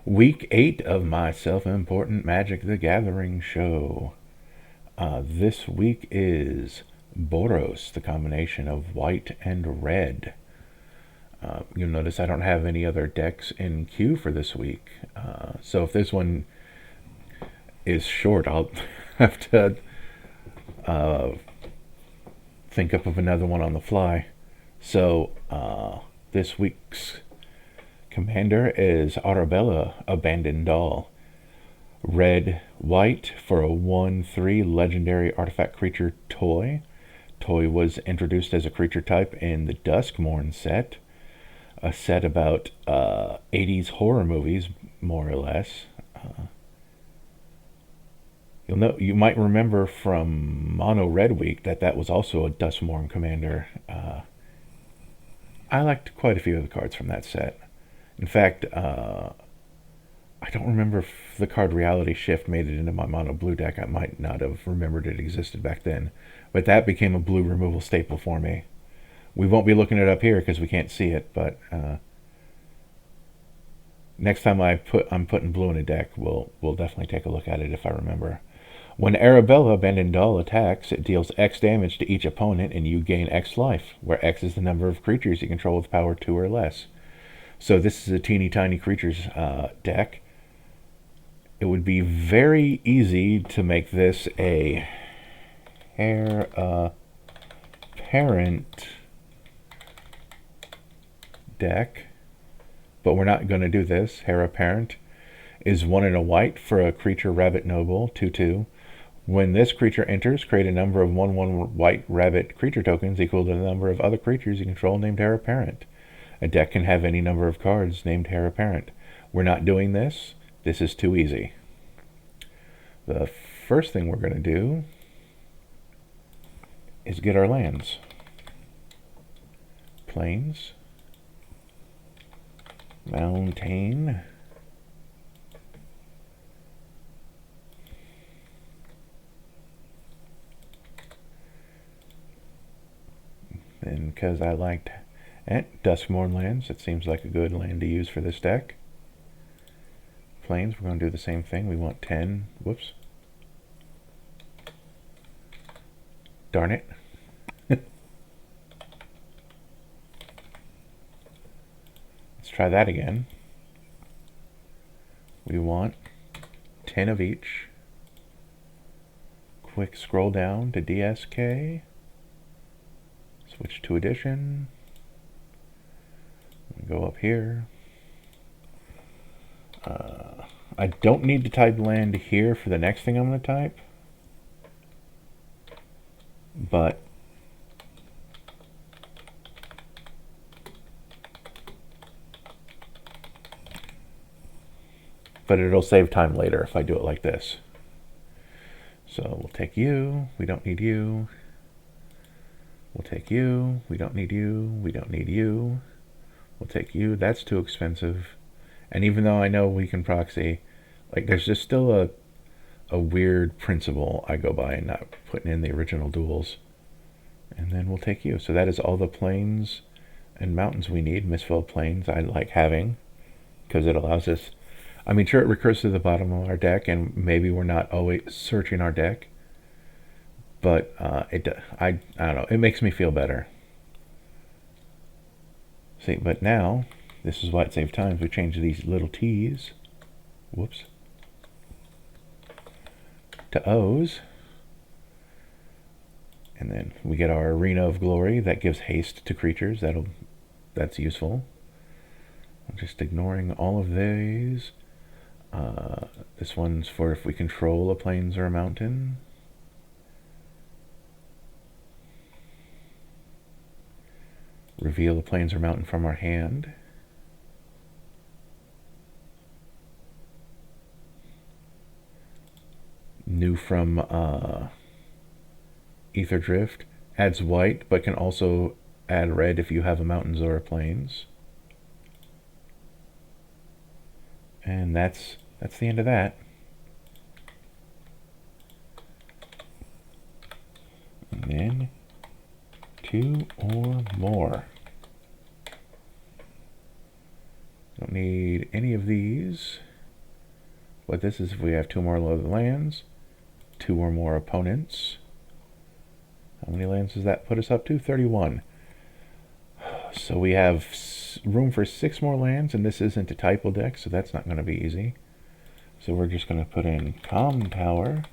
Week 8 of my self-important Magic the Gathering show. This week is Boros, the combination of white and red. You'll notice I don't have any other decks in queue for this week. So if this one is short, I'll have to think up of another one on the fly. So this week's commander is Arabella, Abandoned Doll. Red, white for a 1/3 legendary artifact creature toy. Toy was introduced as a creature type in the Duskmourn set, a set about 80s horror movies, more or less. You might remember from Mono Red Week that was also a Duskmourn commander. I liked quite a few of the cards from that set. In fact, I don't remember if the card Reality Shift made it into my mono blue deck. I might not have remembered it existed back then. But that became a blue removal staple for me. We won't be looking it up here because we can't see it, but next time I'm putting blue in a deck, we'll definitely take a look at it if I remember. When Arabella, Abandoned Doll, attacks, it deals X damage to each opponent and you gain X life, where X is the number of creatures you control with power 2 or less. So this is a teeny tiny creatures deck. It would be very easy to make this a Heir Apparent deck, but we're not going to do this. Heir Apparent is 1 and a white for a creature Rabbit Noble, 2/2. When this creature enters, create a number of 1/1 white rabbit creature tokens equal to the number of other creatures you control named Heir Apparent. A deck can have any number of cards named Heir Apparent. We're not doing this. This is too easy. The first thing we're going to do is get our lands. Plains. Mountain. And because I liked Duskmourn lands, it seems like a good land to use for this deck. Plains, we're going to do the same thing. We want 10. Whoops. Darn it. Let's try that again. We want 10 of each. Quick scroll down to DSK. Switch to edition. Go up here. I don't need to type land here for the next thing I'm going to type. But it'll save time later if I do it like this. So we'll take you. We don't need you. We'll take you. We don't need you. We don't need you. We'll take you. That's too expensive. And even though I know we can proxy, like there's just still a weird principle I go by in not putting in the original duels. And then we'll take you. So that is all the plains and mountains we need. Misfilled Plains I like having because it allows us, I mean, sure, it recurs to the bottom of our deck and maybe we're not always searching our deck, but I don't know, it makes me feel better. See, but now, this is why it saves time. We change these little T's, whoops, to O's. And then we get our Arena of Glory that gives haste to creatures. That's useful. I'm just ignoring all of these. This one's for if we control a plains or a mountain. Reveal a plains or mountain from our hand. New from Ether Drift. Adds white, but can also add red if you have a mountains or a plains. And that's the end of that. And then 2 or more. Don't need any of these. What this is, if we have 2 more loaded lands, 2 or more opponents. How many lands does that put us up to? 31. So we have room for 6 more lands, and this isn't a typo deck, so that's not going to be easy. So we're just going to put in Com Tower.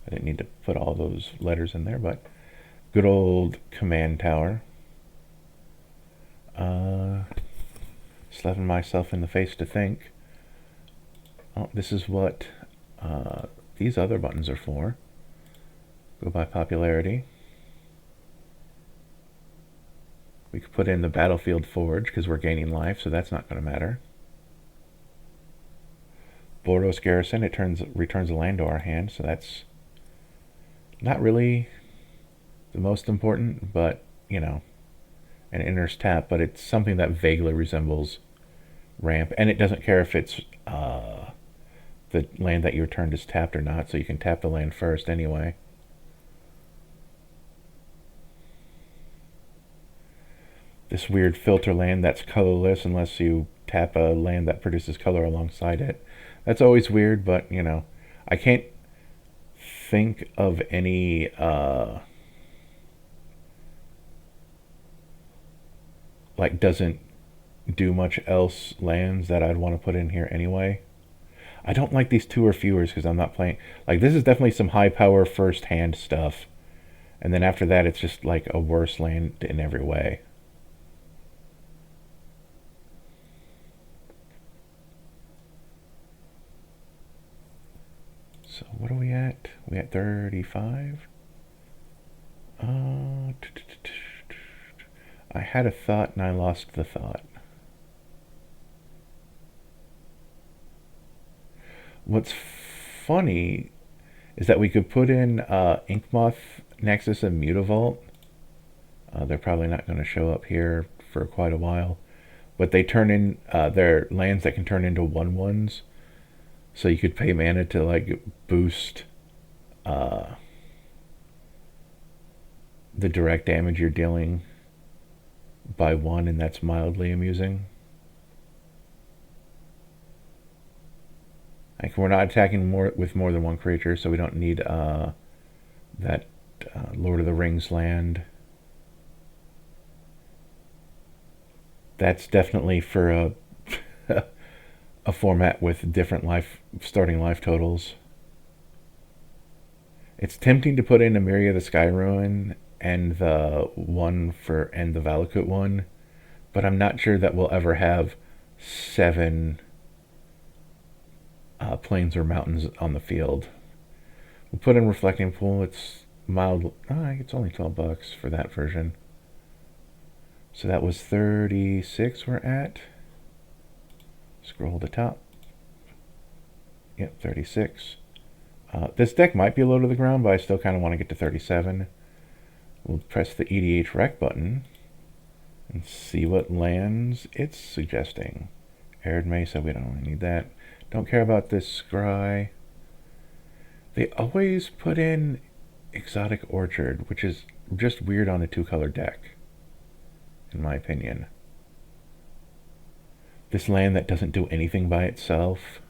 I didn't need to put all those letters in there, but good old Command Tower. Slapping myself in the face to think. Oh, this is what these other buttons are for. Go by popularity. We could put in the Battlefield Forge because we're gaining life, so that's not going to matter. Boros Garrison, it returns a land to our hand, so that's not really the most important, but, you know, an enters tap, but it's something that vaguely resembles ramp, and it doesn't care if it's the land that you returned is tapped or not, so you can tap the land first anyway. This weird filter land that's colorless unless you tap a land that produces color alongside it. That's always weird, but, you know, I can't think of any like doesn't do much else lands that I'd want to put in here anyway. I don't like these 2 or fewers because I'm not playing. Like, this is definitely some high power first hand stuff. And then after that, it's just like a worse land in every way. So what are we at? We at 35? I had a thought and I lost the thought. What's funny is that we could put in Inkmoth, Nexus, and Mutavault. They're probably not going to show up here for quite a while. But they turn in, they're lands that can turn into 1/1s. So you could pay mana to like boost the direct damage you're dealing by 1, and that's mildly amusing. Like, we're not attacking with more than 1 creature, so we don't need that Lord of the Rings land. That's definitely for a a format with different starting life totals. It's tempting to put in a Myria the Sky Ruin and the Valakut one, but I'm not sure that we'll ever have 7 plains or mountains on the field. We'll put in Reflecting Pool. It's mild. It's only $12 for that version. So that was 36 we're at. Scroll to the top. Yep, 36. This deck might be low to the ground, but I still kind of want to get to 37. We'll press the EDH Rec button and see what lands it's suggesting. Arid Mesa, we don't really need that. Don't care about this Scry. They always put in Exotic Orchard, which is just weird on a 2-color deck, in my opinion. This land that doesn't do anything by itself.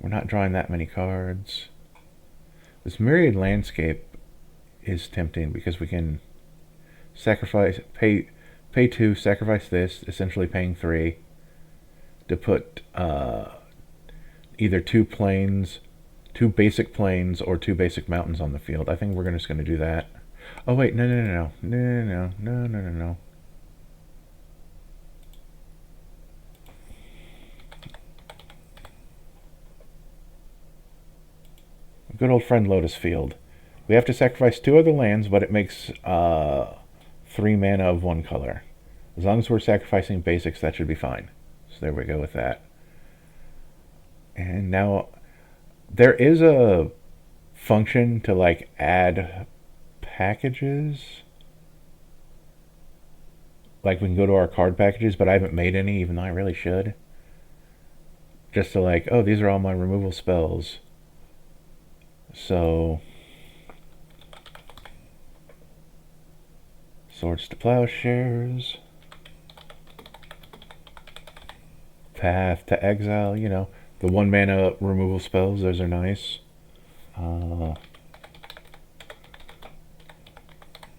We're not drawing that many cards. This Myriad Landscape is tempting because we can pay 2, sacrifice this, essentially paying 3 to put either 2 basic plains or 2 basic mountains on the field. I think we're just going to do that. Oh wait, no. Good old friend Lotus Field. We have to sacrifice 2 other lands, but it makes 3 mana of 1 color. As long as we're sacrificing basics, that should be fine. So there we go with that. And now there is a function to like add packages. Like, we can go to our card packages, but I haven't made any, even though I really should. Just to like, oh, these are all my removal spells. So, Swords to Plowshares. Path to Exile, you know, the 1 mana removal spells, those are nice.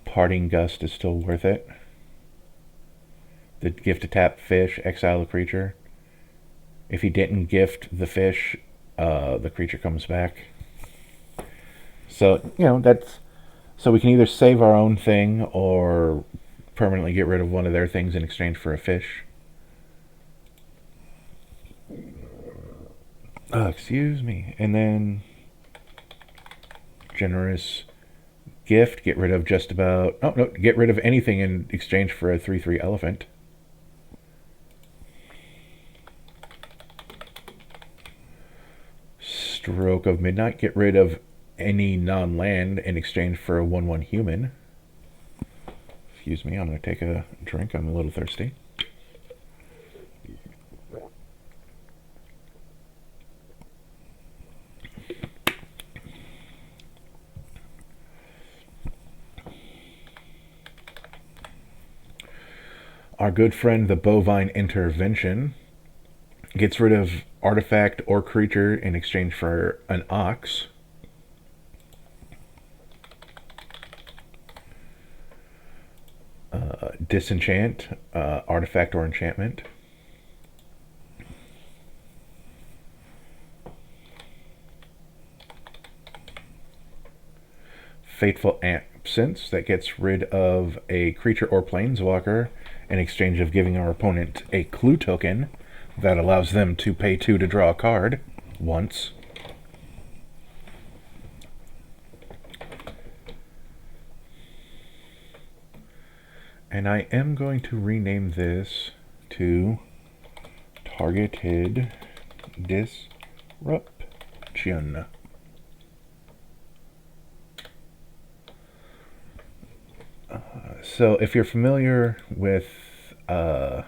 Parting Gust is still worth it. The gift to tap fish, exile a creature. If he didn't gift the fish, the creature comes back. So, you know, that's... So we can either save our own thing or permanently get rid of one of their things in exchange for a fish. Excuse me. And then generous gift, get rid of just about... Oh, no, get rid of anything in exchange for a 3/3 elephant. Stroke of Midnight, get rid of any non-land in exchange for a 1/1 human. Excuse me, I'm going to take a drink. I'm a little thirsty. Our good friend, the Bovine Intervention, gets rid of artifact or creature in exchange for an ox. Disenchant, artifact or enchantment. Fateful Absence, that gets rid of a creature or planeswalker in exchange of giving our opponent a clue token that allows them to pay 2 to draw a card once. And I am going to rename this to Targeted Disruption. So if you're familiar with deck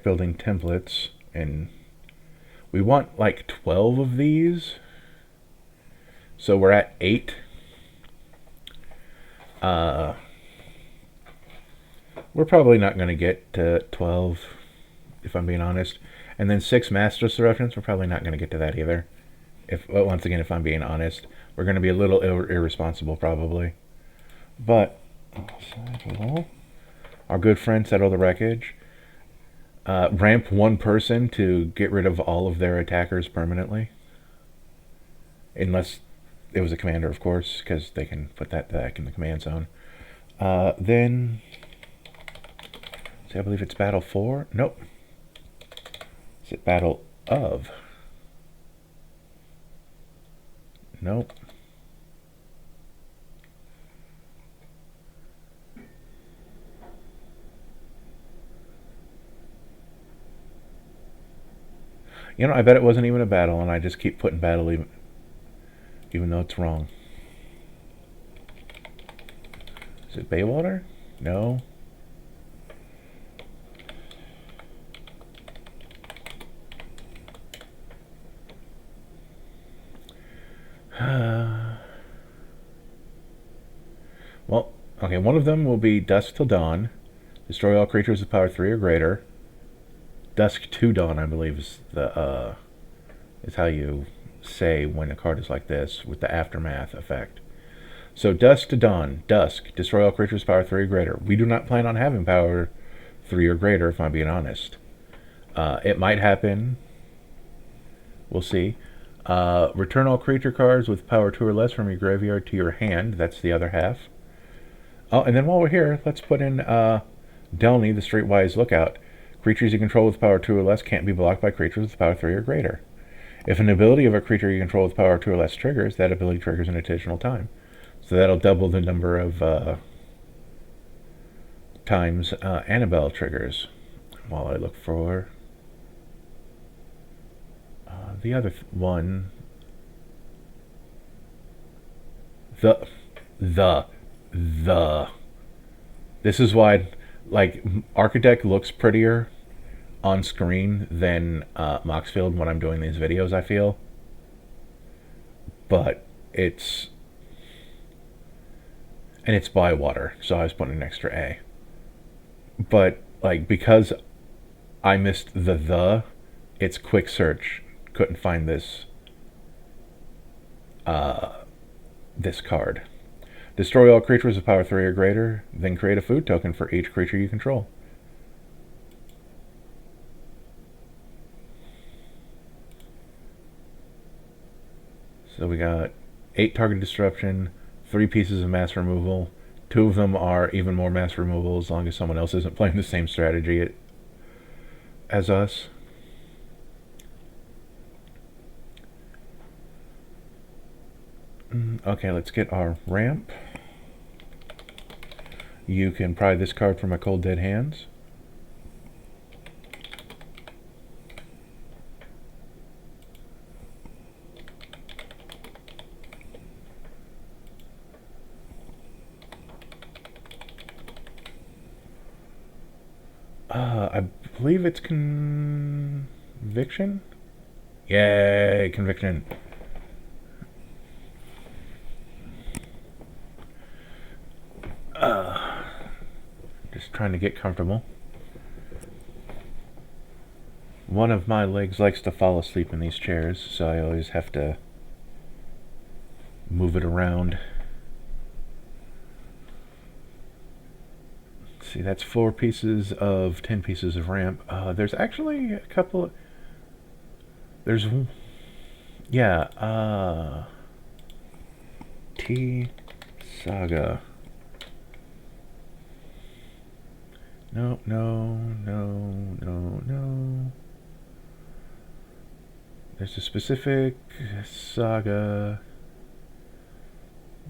building templates, and we want like 12 of these, so we're at 8. We're probably not going to get to 12, if I'm being honest. And then 6 Master Disruptions, we're probably not going to get to that either. Once again, if I'm being honest, we're going to be a little irresponsible probably. But our good friend Settle the Wreckage. Ramp 1 person to get rid of all of their attackers permanently. Unless it was a commander, of course, because they can put that back in the command zone. Then... I believe it's Battle 4. Nope. Is it Battle of? Nope. You know, I bet it wasn't even a battle, and I just keep putting battle even though it's wrong. Is it Baywater? No. Well, okay, one of them will be Dusk Till Dawn. Destroy all creatures with power 3 or greater. Dusk to Dawn, I believe, is the is how you say when a card is like this, with the aftermath effect. So Dusk to Dawn, Dusk, destroy all creatures with power 3 or greater. We do not plan on having power 3 or greater, if I'm being honest. It might happen. We'll see. Return all creature cards with power 2 or less from your graveyard to your hand. That's the other half. Oh, and then while we're here, let's put in Delny, the Streetwise Lookout. Creatures you control with power 2 or less can't be blocked by creatures with power 3 or greater. If an ability of a creature you control with power 2 or less triggers, that ability triggers an additional time. So that'll double the number of times Arabella triggers. While I look for the other one. This is why, like, Architect looks prettier on screen than Moxfield when I'm doing these videos, I feel. But it's... And it's Bywater, so I was putting an extra A. But, like, because I missed the. It's quick search. Couldn't find this. This card. Destroy all creatures with power 3 or greater, then create a food token for each creature you control. So we got 8 target disruption, 3 pieces of mass removal. 2 of them are even more mass removal as long as someone else isn't playing the same strategy as us. Okay, let's get our ramp. You can pry this card from my cold dead hands. I believe it's conviction. Yay, conviction. Just trying to get comfortable. One of my legs likes to fall asleep in these chairs, so I always have to move it around. Let's see, that's 4 pieces of 10 pieces of ramp. There's actually a couple. There's, yeah, T Saga. No, no, no, no, no. There's a specific saga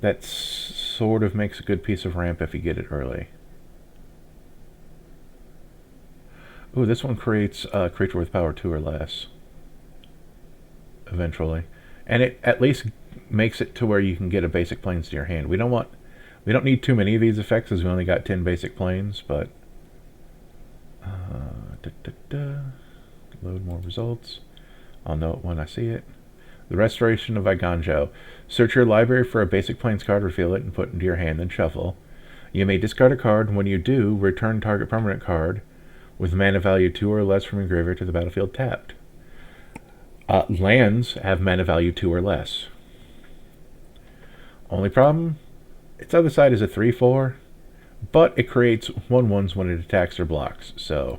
that sort of makes a good piece of ramp if you get it early. Ooh, this one creates a creature with power 2 or less. Eventually. And it at least makes it to where you can get a basic planes to your hand. We don't need too many of these effects because we only got 10 basic planes, but load more results. I'll know it when I see it. The Restoration of Iganjo. Search your library for a basic planes card, reveal it, and put it into your hand, then shuffle. You may discard a card. When you do, return target permanent card with mana value 2 or less from your graveyard to the battlefield tapped. Lands have mana value 2 or less. Only problem, its other side is a 3/4, but it creates 1/1s when it attacks or blocks, so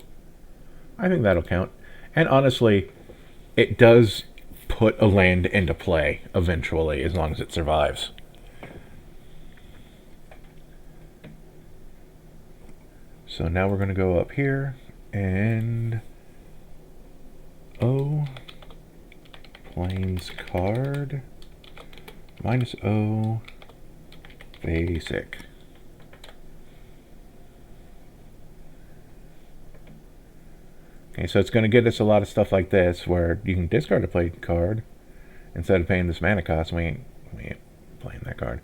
I think that'll count. And honestly, it does put a land into play eventually, as long as it survives. So now we're going to go up here and plains card -O basic. Okay, so it's going to get us a lot of stuff like this, where you can discard a play card instead of paying this mana cost. We ain't playing that card.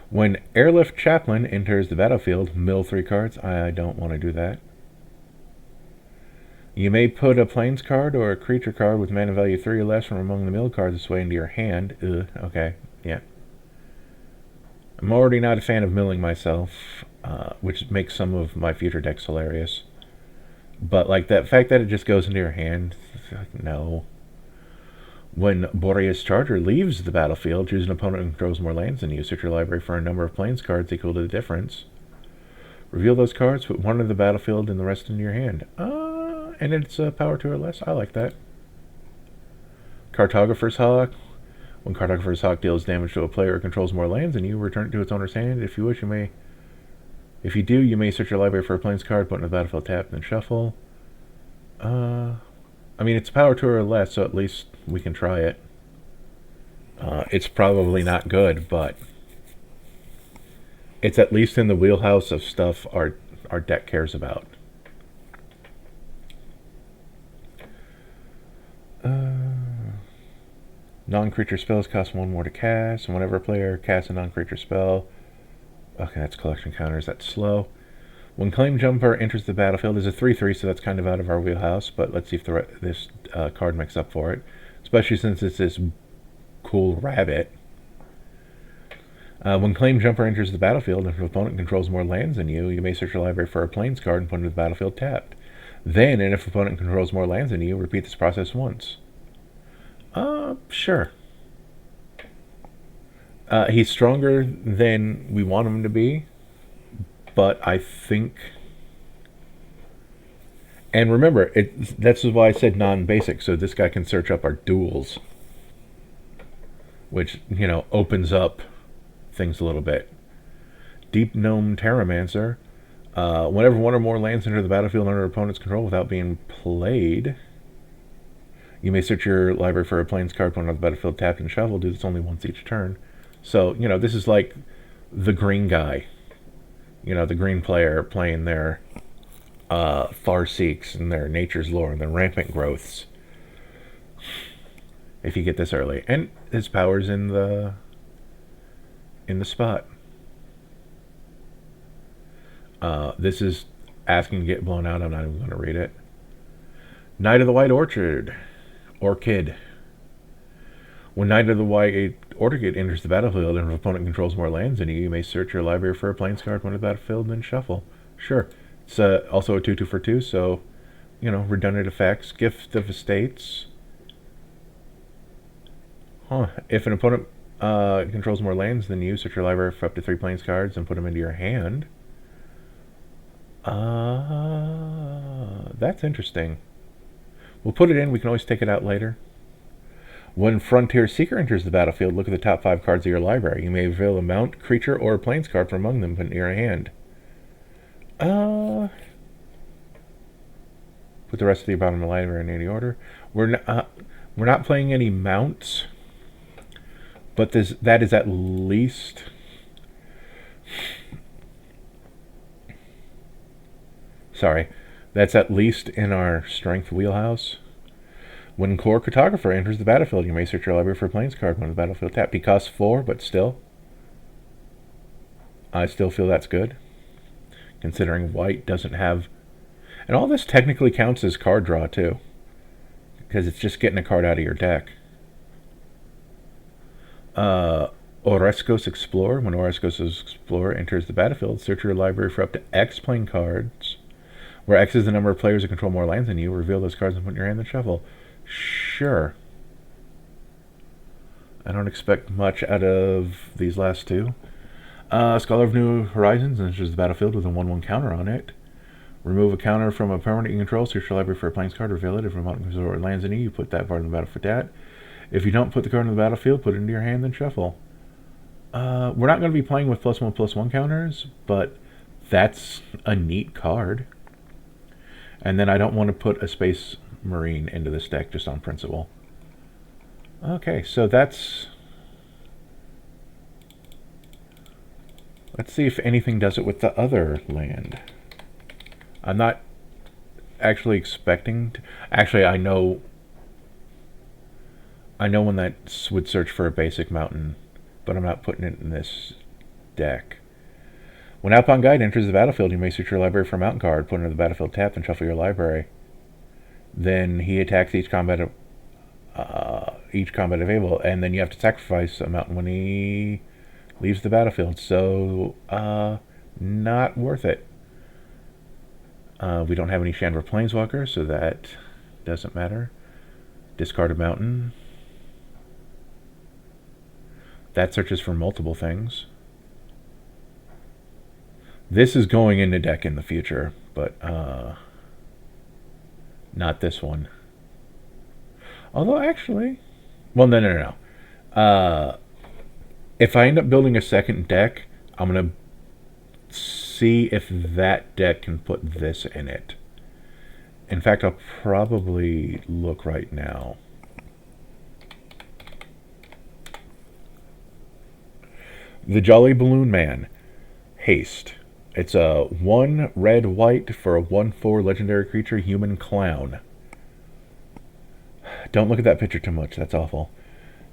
When Airlift Chaplain enters the battlefield, mill 3 cards. I don't want to do that. You may put a plains card or a creature card with mana value 3 or less from among the mill cards this way into your hand. Okay, yeah. I'm already not a fan of milling myself, which makes some of my future decks hilarious. But like that fact that it just goes into your hand, no. When Boreas Charger leaves the battlefield, choose an opponent who controls more lands than you. Search your library for a number of plains cards equal to the difference. Reveal those cards, put one in the battlefield and the rest into your hand. And it's power 2 or less. I like that. Cartographer's Hawk. When Cartographer's Hawk deals damage to a player or controls more lands than you, return it to its owner's hand. If you wish, you may. If you do, you may search your library for a plains card, put in the battlefield tap, then shuffle. I mean, it's power 2 or less, so at least we can try it. It's probably not good, but it's at least in the wheelhouse of stuff our deck cares about. Non-creature spells cost 1 more to cast, and whenever a player casts a non-creature spell... Okay, that's collection counters, that's slow. When Claim Jumper enters the battlefield, is a 3/3, so that's kind of out of our wheelhouse, but let's see if this card makes up for it. Especially since it's this cool rabbit. When Claim Jumper enters the battlefield, if an opponent controls more lands than you, you may search your library for a plains card and put it into the battlefield tapped. Then, and if opponent controls more lands than you, repeat this process once. Sure. He's stronger than we want him to be, but I think... And remember, that's why I said non-basic, so this guy can search up our duels, which, you know, opens up things a little bit. Deep Gnome Terramancer. Whenever one or more lands enter the battlefield under opponent's control without being played, you may search your library for a plains card, put it on the battlefield, tap and shuffle. Do this only once each turn. So, you know, this is like the green guy. You know, the green player playing their Farseeks and their Nature's Lore and their Rampant Growths. If you get this early. And his power's in the spot. This is asking to get blown out. I'm not even going to read it. Knight of the White Orchid. When Knight of the White Orchid enters the battlefield and if an opponent controls more lands than you may search your library for a plains card on the battlefield and then shuffle. Sure. It's also a 2/2 for 2, so, you know, redundant effects. Gift of Estates. If an opponent controls more lands than you, search your library for up to 3 plains cards and put them into your hand. That's interesting. We'll put it in. We can always take it out later. When Frontier Seeker enters the battlefield, look at the top 5 cards of your library. You may reveal a mount, creature, or a plains card from among them in your hand. Put the rest of the bottom of the library in any order. We're not playing any mounts, but that is at least... Sorry, that's at least in our strength wheelhouse. When Core Cartographer enters the battlefield, you may search your library for a plains card when the battlefield tapped. He costs 4, but still, I still feel that's good, considering white doesn't have... And all this technically counts as card draw, too, because it's just getting a card out of your deck. Oreskos Explorer. When Oreskos Explorer enters the battlefield, search your library for up to X playing cards, where X is the number of players that control more lands than you. Reveal those cards and put in your hand and shuffle. Sure. I don't expect much out of these last two. Scholar of New Horizons enters the battlefield with a 1/1 counter on it. Remove a counter from a permanent you control. Search your library for a plains card. Reveal it. If a mountain or lands in you, put that card in the battlefield for that. If you don't put the card in the battlefield, put it into your hand and shuffle. We're not going to be playing with +1/+1 counters, but that's a neat card. And then I don't want to put a Space Marine into this deck just on principle. Okay, so that's... Let's see if anything does it with the other land. I'm not actually expecting to... Actually, I know when that would search for a basic mountain, but I'm not putting it in this deck. When Outbound Guide enters the battlefield, you may search your library for a mountain card, put it into the battlefield tapped, and shuffle your library. Then he attacks each combat available, and then you have to sacrifice a mountain when he leaves the battlefield. So, not worth it. We don't have any Chandra Planeswalkers, so that doesn't matter. Discard a mountain. That searches for multiple things. This is going into deck in the future, but not this one. Although, actually... Well, no. If I end up building a second deck, I'm going to see if that deck can put this in it. In fact, I'll probably look right now. The Jolly Balloon Man. Haste. It's a 1 red-white for a 1/4 legendary creature, human clown. Don't look at that picture too much. That's awful.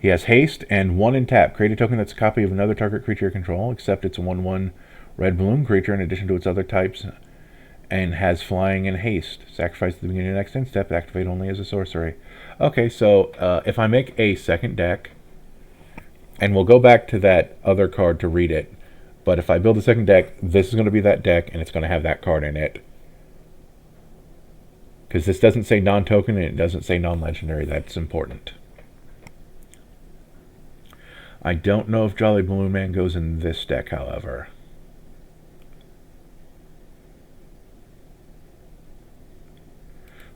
He has haste and 1 in tap. Create a token that's a copy of another target creature you control, except it's a 1/1 red balloon creature in addition to its other types, and has flying and haste. Sacrifice at the beginning of the next end step. Activate only as a sorcery. Okay, so if I make a second deck, and we'll go back to that other card to read it, but if I build a second deck, this is going to be that deck, and it's going to have that card in it. Because this doesn't say non-token and it doesn't say non-legendary. That's important. I don't know if Jolly Balloon Man goes in this deck, however.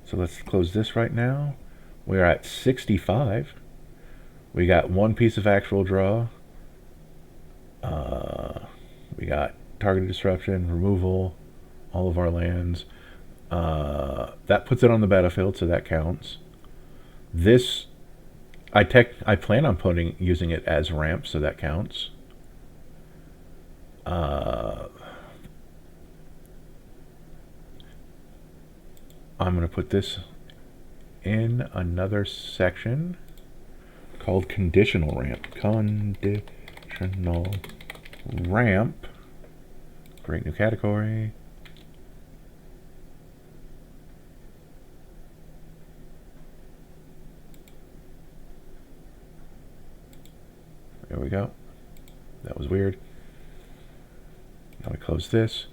So let's close this right now. We're at 65. We got one piece of actual draw. We got target disruption, removal, all of our lands. That puts it on the battlefield, so that counts. This, I plan on using it as ramp, so that counts. I'm going to put this in another section called conditional ramp. Conditional ramp. Create new category. There we go. That was weird. Now we close this.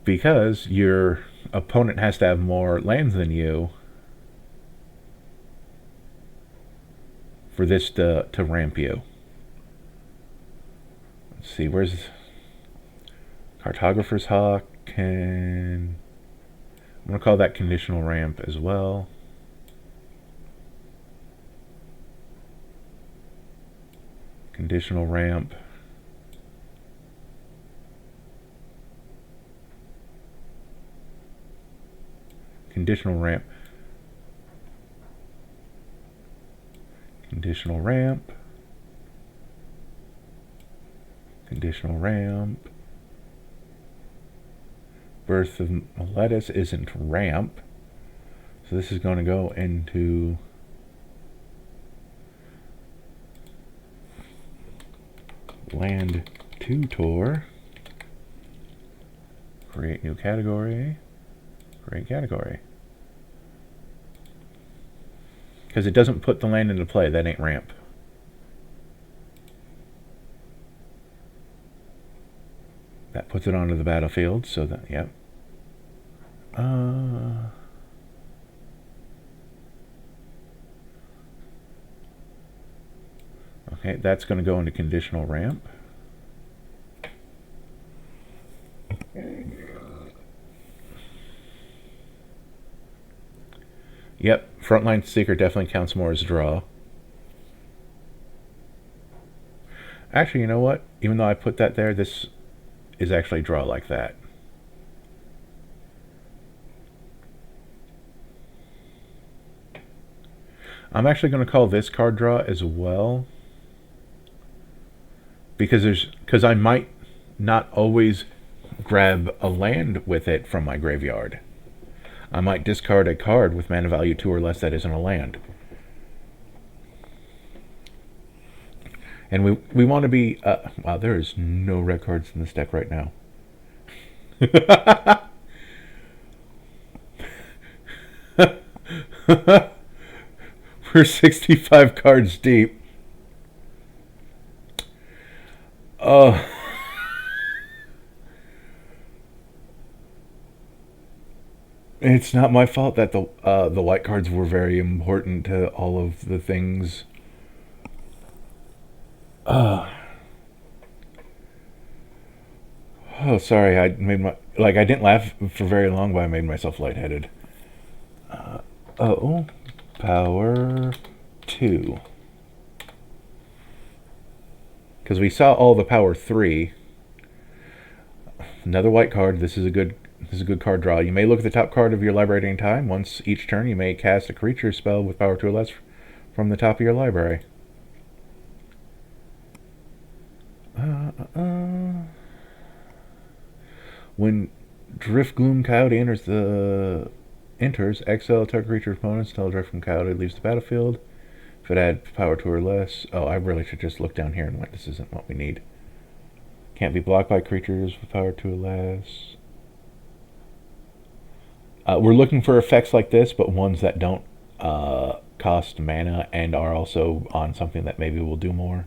Because your opponent has to have more lands than you for this to ramp you. Let's see, where's Cartographer's Hawk? I'm going to call that conditional ramp as well. Conditional ramp. Conditional ramp. Conditional ramp. Conditional ramp. Birth of Lettuce isn't ramp. So this is going to go into Land Tutor. Create new category. Create category. Because it doesn't put the land into play. That ain't ramp. That puts it onto the battlefield. So that, yep. Okay, that's going to go into conditional ramp. Yep, Frontline Seeker definitely counts more as draw. Actually, you know what? Even though I put that there, this is actually draw like that. I'm actually going to call this card draw as well. Because I might not always grab a land with it from my graveyard. I might discard a card with mana value 2 or less that isn't a land. And we want to be... wow, there is no red cards in this deck right now. We're 65 cards deep. Oh... It's not my fault that the white cards were very important to all of the things. Oh, sorry. I didn't laugh for very long, but I made myself lightheaded. Power 2. Because we saw all the power 3. Another white card. This is a good card draw. You may look at the top card of your library at any time. Once each turn, you may cast a creature spell with power 2 or less from the top of your library. When Driftgloom Coyote enters, exile target creature opponents until Driftgloom Coyote leaves the battlefield. If it had power 2 or less... Oh, I really should just look down here and like, this isn't what we need. Can't be blocked by creatures with power 2 or less. We're looking for effects like this, but ones that don't cost mana and are also on something that maybe will do more.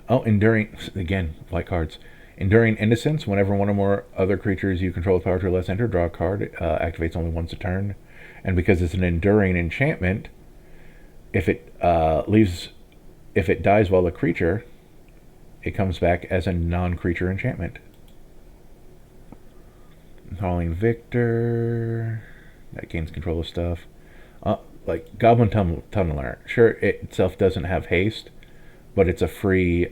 Oh, Enduring... Again, white cards. Enduring Innocence. Whenever one or more other creatures you control with power 2 or less enter, draw a card. It activates only once a turn. And because it's an enduring enchantment, if it dies while a creature, it comes back as a non-creature enchantment. Hauling Victor. That gains control of stuff. Like Goblin Tunneler. Sure, it itself doesn't have haste, but it's a free...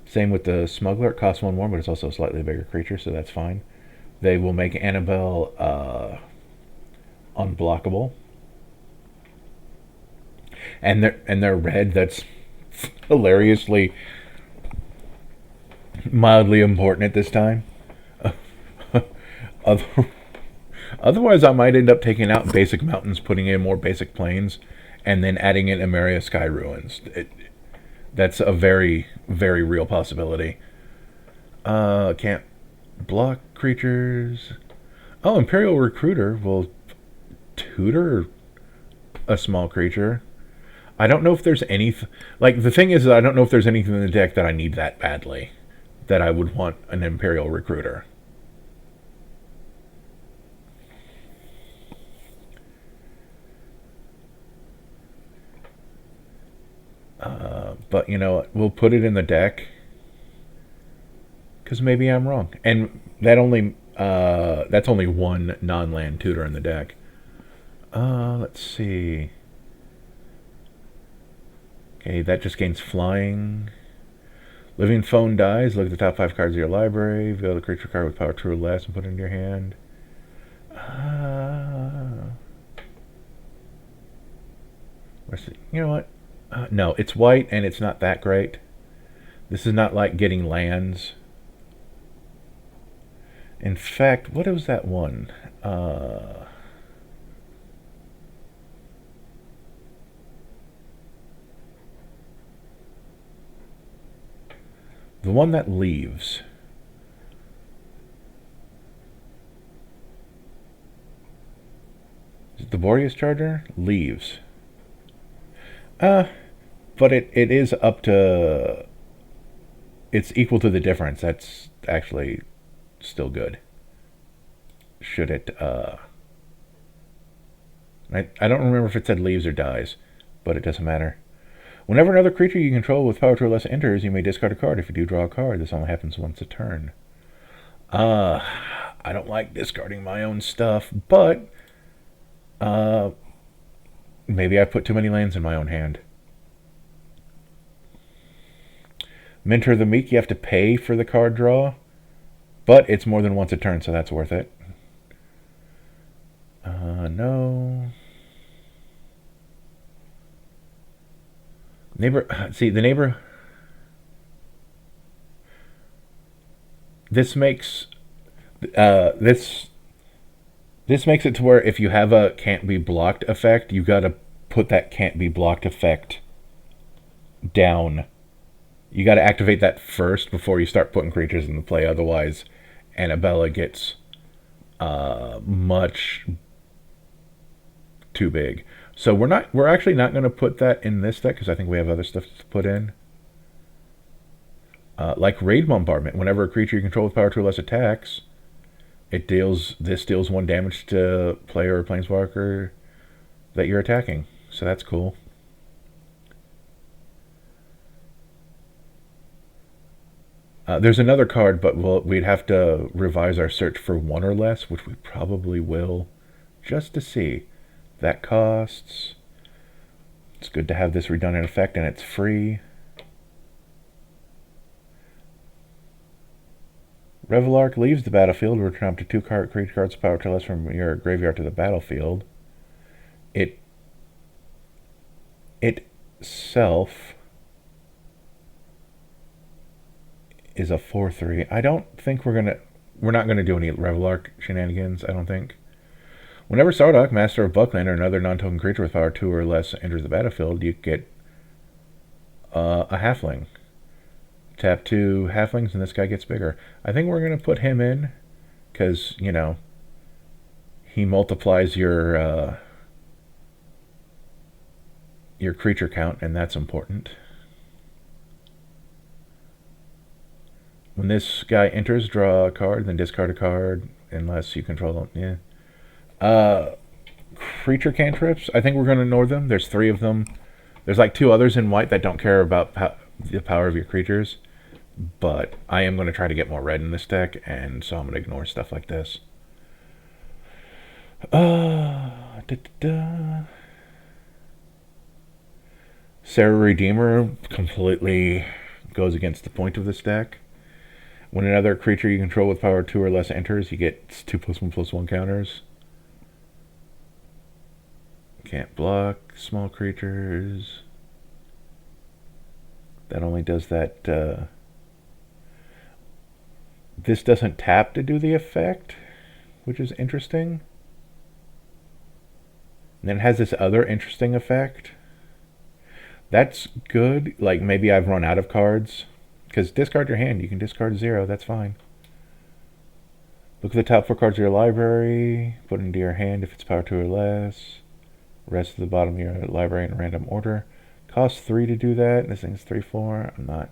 same with the Smuggler. It costs 1 more, but it's also a slightly bigger creature, so that's fine. They will make Arabella unblockable. And they're red. That's hilariously mildly important at this time. Otherwise, I might end up taking out basic mountains, putting in more basic plains, and then adding in Emeria Sky Ruins. That's a very, very real possibility. Can't block creatures. Oh, Imperial Recruiter will tutor a small creature. I don't know if there's any... Like, the thing is, I don't know if there's anything in the deck that I need that badly, that I would want an Imperial Recruiter. But, you know, we'll put it in the deck, because maybe I'm wrong. And that only... that's only one non-land tutor in the deck. Let's see... Okay, that just gains flying. Living Phone dies. Look at the top 5 cards of your library. Reveal the creature card with power 2 or less and put it in your hand. You know what? No, it's white and it's not that great. This is not like getting lands. In fact, what was that one? The one that leaves. Is it the Boreas Charger? Leaves. But it is up to... It's equal to the difference. That's actually still good. Should it... I don't remember if it said leaves or dies, but it doesn't matter. Whenever another creature you control with power 2 or less enters, you may discard a card. If you do, draw a card. This only happens once a turn. I don't like discarding my own stuff, but maybe I put too many lands in my own hand. Mentor the Meek, you have to pay for the card draw, but it's more than once a turn, so that's worth it. No... Neighbor, see, the neighbor... This makes... This makes it to where if you have a can't be blocked effect, you gotta put that can't be blocked effect down. You gotta activate that first before you start putting creatures into play, otherwise Arabella gets much too big. So we're actually not going to put that in this deck because I think we have other stuff to put in. Like Raid Bombardment. Whenever a creature you control with power 2 or less attacks, this deals 1 damage to player or planeswalker that you're attacking. So that's cool. There's another card, but we'd have to revise our search for 1 or less, which we probably will, just to see. That costs... It's good to have this redundant effect, and it's free. Revelark leaves the battlefield. Return up to 2 creature cards power to less from your graveyard to the battlefield. It itself is a 4/3. I don't think we're not gonna do any Revelark shenanigans, I don't think. Whenever Sardock, Master of Buckland, or another non-token creature with power 2 or less enters the battlefield, you get a halfling. Tap 2 halflings, and this guy gets bigger. I think we're going to put him in, because, you know, he multiplies your creature count, and that's important. When this guy enters, draw a card, then discard a card, unless you control them. Yeah. Creature cantrips, I think we're going to ignore them. There's 3 of them. There's like 2 others in white that don't care about the power of your creatures. But I am going to try to get more red in this deck, and so I'm going to ignore stuff like this. Sarah Redeemer completely goes against the point of this deck. When another creature you control with power 2 or less enters, you get 2+1/+1 counters. Can't block small creatures. That only does that. This doesn't tap to do the effect, which is interesting. And then it has this other interesting effect. That's good. Like, maybe I've run out of cards. Because discard your hand. You can discard 0. That's fine. Look at the top 4 cards of your library. Put it into your hand if it's power 2 or less. Rest of the bottom of your library in a random order. Costs 3 to do that. This thing's 3/4. I'm not.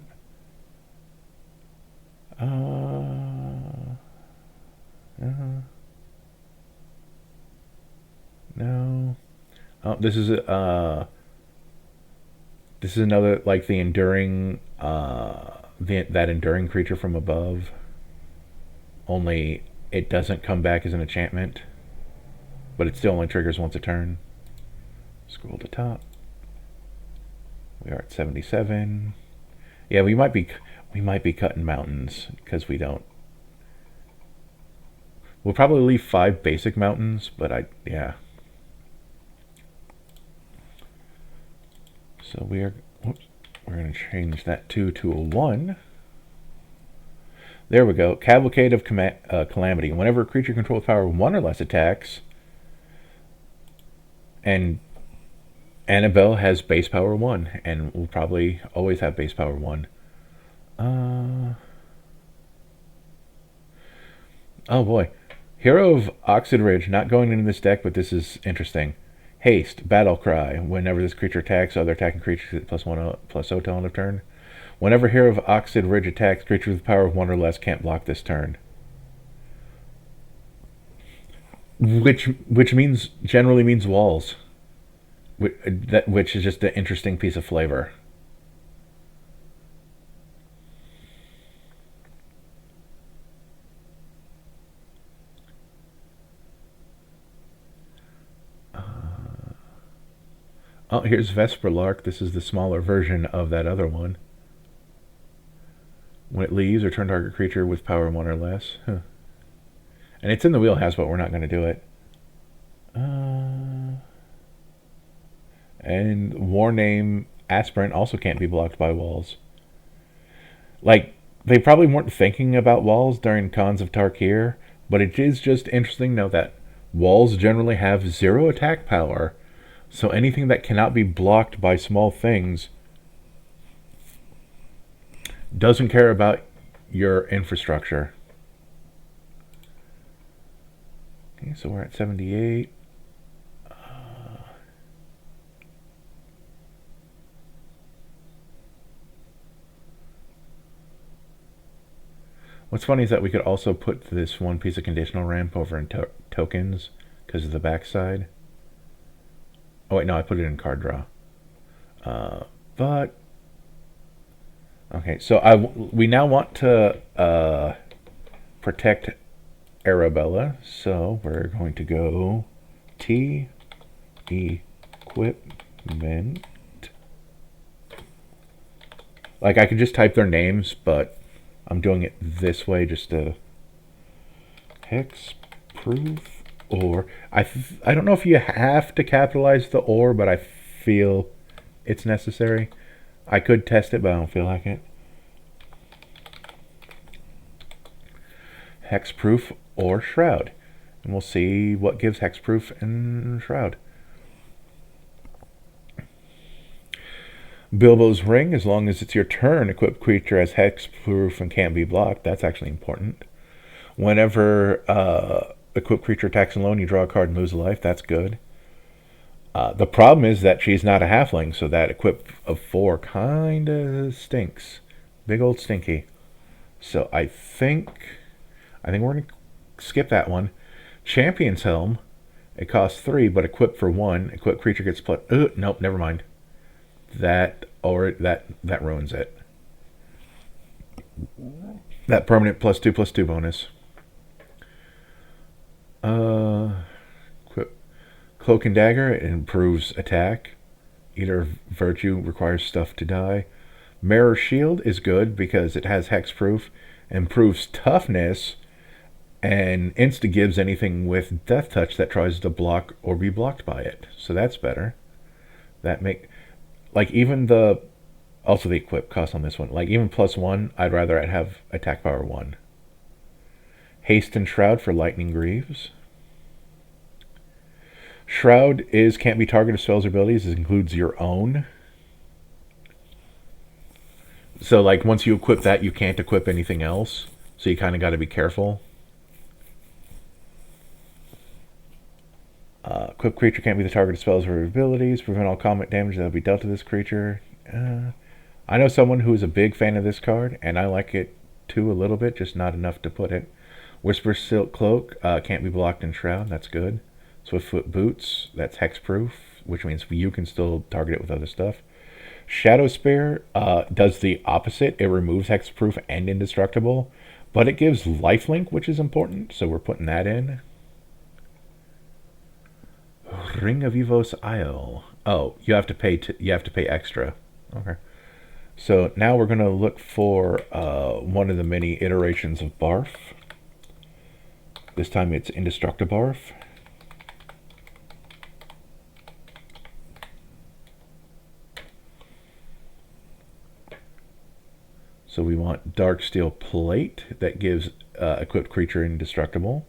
No. Oh, this is another, like, the enduring that enduring creature from above. Only it doesn't come back as an enchantment, but it still only triggers once a turn. Scroll to top. We are at 77. Yeah, we might be cutting mountains because we don't. We'll probably leave 5 basic mountains, but yeah. So we're going to change that 2 to a 1. There we go. Cavalcade of Calamity. Whenever a creature controls power 1 or less attacks, and Arabella has base power 1, and will probably always have base power 1. Oh boy. Hero of Oxid Ridge, not going into this deck, but this is interesting. Haste, Battle Cry. Whenever this creature attacks, other attacking creatures get +1/+0 till end of turn. Whenever Hero of Oxid Ridge attacks, creatures with power of 1 or less can't block this turn. Which generally means walls. Which is just an interesting piece of flavor. Oh, here's Vesper Lark. This is the smaller version of that other one. When it leaves, return target creature with power 1 or less. Huh. And it's in the wheelhouse, but we're not going to do it. And War Name Aspirant also can't be blocked by walls. Like, they probably weren't thinking about walls during Cons of Tarkir, but it is just interesting to know that walls generally have 0 attack power, so anything that cannot be blocked by small things doesn't care about your infrastructure. Okay, so we're at 78. What's funny is that we could also put this one piece of conditional ramp over in tokens because of the backside. Oh wait, no, I put it in card draw. But okay, so we now want to protect Arabella, so we're going to go T equipment. Like, I could just type their names, but I'm doing it this way just to hex proof, or I don't know if you have to capitalize the or, but I feel it's necessary. I could test it, but I don't feel like it. Hexproof or Shroud. And we'll see what gives Hexproof and Shroud. Bilbo's Ring, as long as it's your turn, equipped creature has Hexproof and can't be blocked. That's actually important. Whenever equipped creature attacks alone, you draw a card and lose a life. That's good. The problem is that she's not a halfling, so that equip of 4 kind of stinks. Big old stinky. So I think we're going to skip that one. Champion's Helm. It costs 3, but equip for 1. Equip creature gets plus. Nope, never mind. That ruins it. That permanent +2/+2 bonus. Cloak and Dagger, it improves attack. Eater Virtue requires stuff to die. Mirror Shield is good because it has hexproof, improves toughness, and insta-gives anything with Death Touch that tries to block or be blocked by it. So that's better. Even the... Also the equip cost on this one. Like even +1, I'd rather have attack power 1. Haste and Shroud for Lightning Greaves. Shroud can't be targeted spells or abilities. It includes your own. So like once you equip that, you can't equip anything else. So you kind of got to be careful. Equip creature can't be the target of spells or abilities. Prevent all combat damage that will be dealt to this creature. I know someone who is a big fan of this card, and I like it too a little bit, just not enough to put it. Whisper Silk Cloak can't be blocked in Shroud. That's good. Swiftfoot Boots, that's hexproof, which means you can still target it with other stuff. Shadow Spear does the opposite. It removes hexproof and indestructible, but it gives lifelink, which is important, so we're putting that in. Ring of Evos Isle. Oh, you have to pay extra. Okay. So now we're going to look for one of the many iterations of Barf. This time it's Indestructible Barf. So we want Darksteel Plate that gives equipped creature indestructible.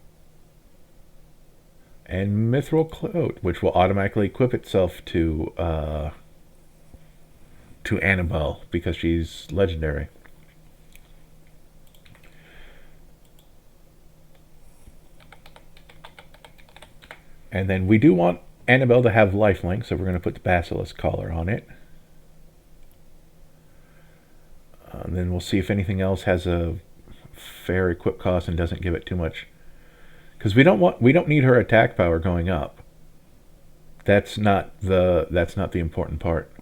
And Mithril Cloak, which will automatically equip itself to Arabella because she's legendary. And then we do want Arabella to have lifelink, so we're going to put the Basilisk Collar on it. And then we'll see if anything else has a fair equip cost and doesn't give it too much. Because we don't need her attack power going up. That's not the important part.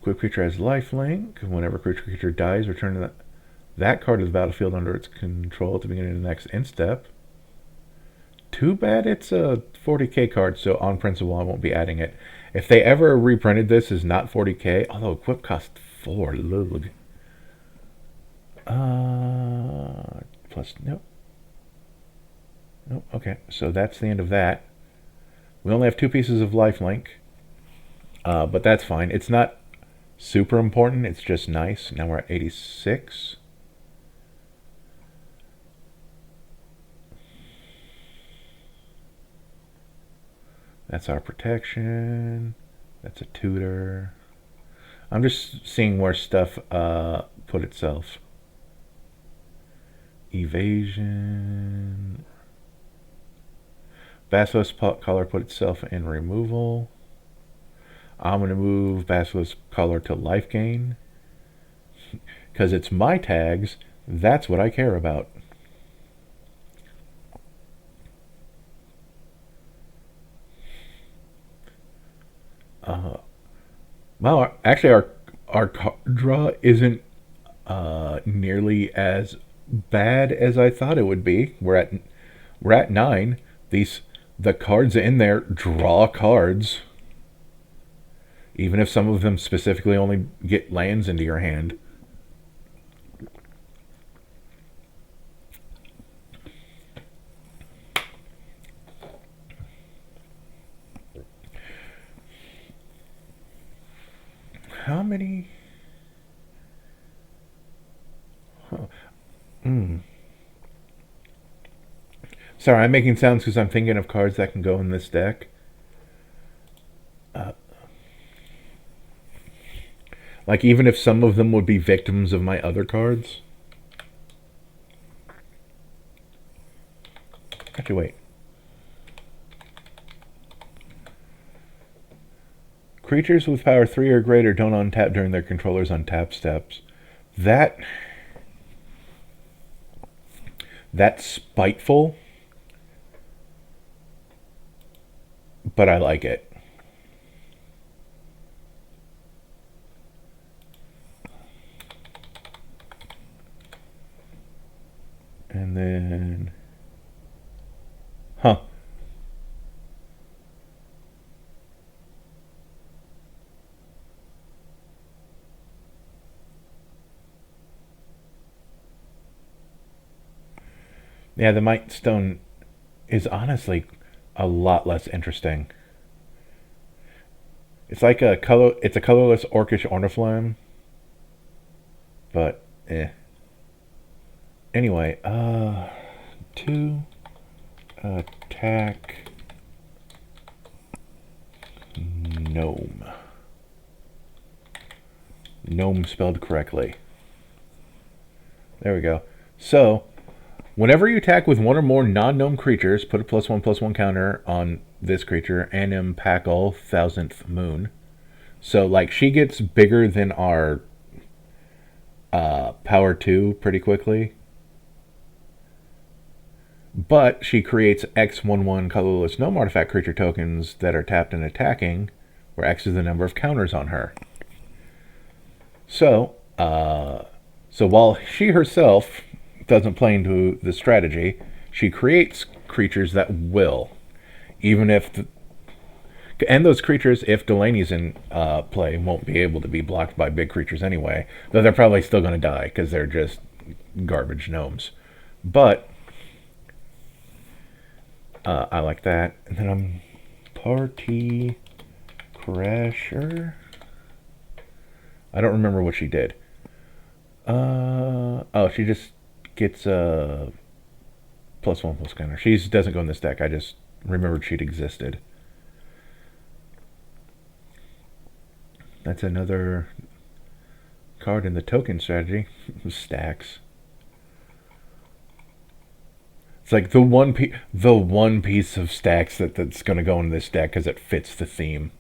Equipped creature has lifelink. Whenever creature dies, return that card to the battlefield under its control at the beginning of the next end step. Too bad it's a 40k card, so on principle I won't be adding it. If they ever reprinted this as not 40k, although equip cost 4, lug. Plus, nope. Nope, okay, so that's the end of that. We only have 2 pieces of lifelink, but that's fine. It's not super important, it's just nice. Now we're at 86. That's our protection. That's a tutor. I'm just seeing where stuff put itself. Evasion. Basilisk Collar put itself in removal. I'm going to move Basilisk Collar to life gain. Because it's my tags. That's what I care about. Well, actually, our card draw isn't nearly as bad as I thought it would be. We're at 9. The cards in there draw cards, even if some of them specifically only get lands into your hand. How many? Sorry, I'm making sounds because I'm thinking of cards that can go in this deck. Like, even if some of them would be victims of my other cards. Actually, wait. Creatures with power 3 or greater don't untap during their controller's untap steps. That's spiteful, but I like it. And then... Huh. Yeah, the Might Stone is honestly a lot less interesting. It's like a colorless orcish orniflamme, but anyway, 2 attack gnome. Gnome spelled correctly. There we go. So, whenever you attack with one or more non-gnome creatures, put a +1/+1 counter on this creature, Anim Packle, 1000th Moon. So, like, she gets bigger than our power 2 pretty quickly. But she creates X/1/1 colorless gnome artifact creature tokens that are tapped and attacking, where X is the number of counters on her. So while she herself doesn't play into the strategy, she creates creatures that will, even if and those creatures, if Delaney's in play, won't be able to be blocked by big creatures anyway, though they're probably still going to die because they're just garbage gnomes. But I like that. And then I'm Party Crasher. I don't remember what she did. Oh, she just gets a +1/+1 counter. She doesn't go in this deck. I just remembered she'd existed. That's another card in the token strategy. Stacks. It's like the one piece of stacks that's going to go in this deck because it fits the theme.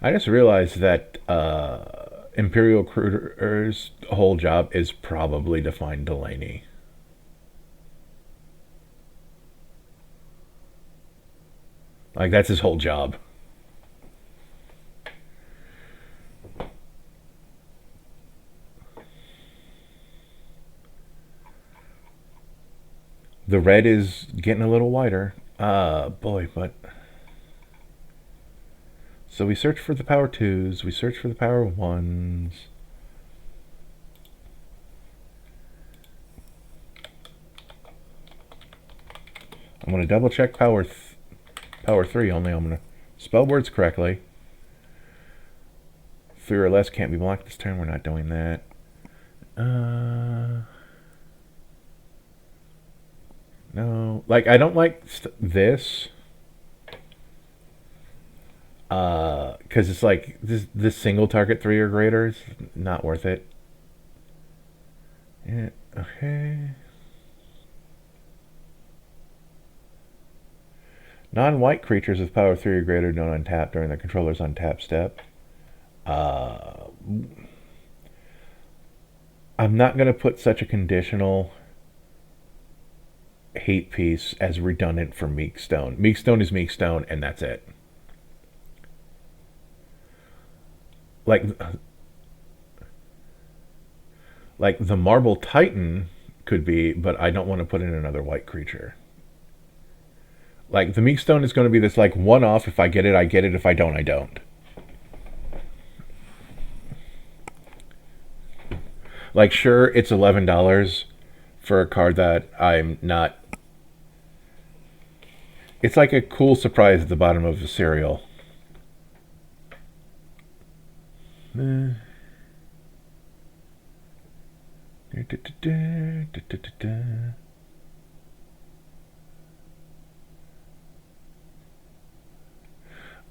I just realized that Imperial Recruiter's whole job is probably to find Delaney. Like, that's his whole job. The red is getting a little wider. Boy, but... So we search for the power 2s, we search for the power 1s. I'm going to double check power 3 only. I'm going to spell words correctly. 3 or less can't be blocked this turn. We're not doing that. No. Like, I don't like this. Because it's like, this single target 3 or greater is not worth it. Yeah, okay. Non-white creatures with power 3 or greater don't untap during their controller's untap step. I'm not going to put such a conditional hate piece as redundant for Meekstone. Meekstone is Meekstone, and that's it. Like the Marble Titan could be, but I don't want to put in another white creature. Like, the Meekstone is going to be this, like, one-off. If I get it, I get it. If I don't, I don't. Like, sure, it's $11 for a card that I'm not... It's like a cool surprise at the bottom of a cereal.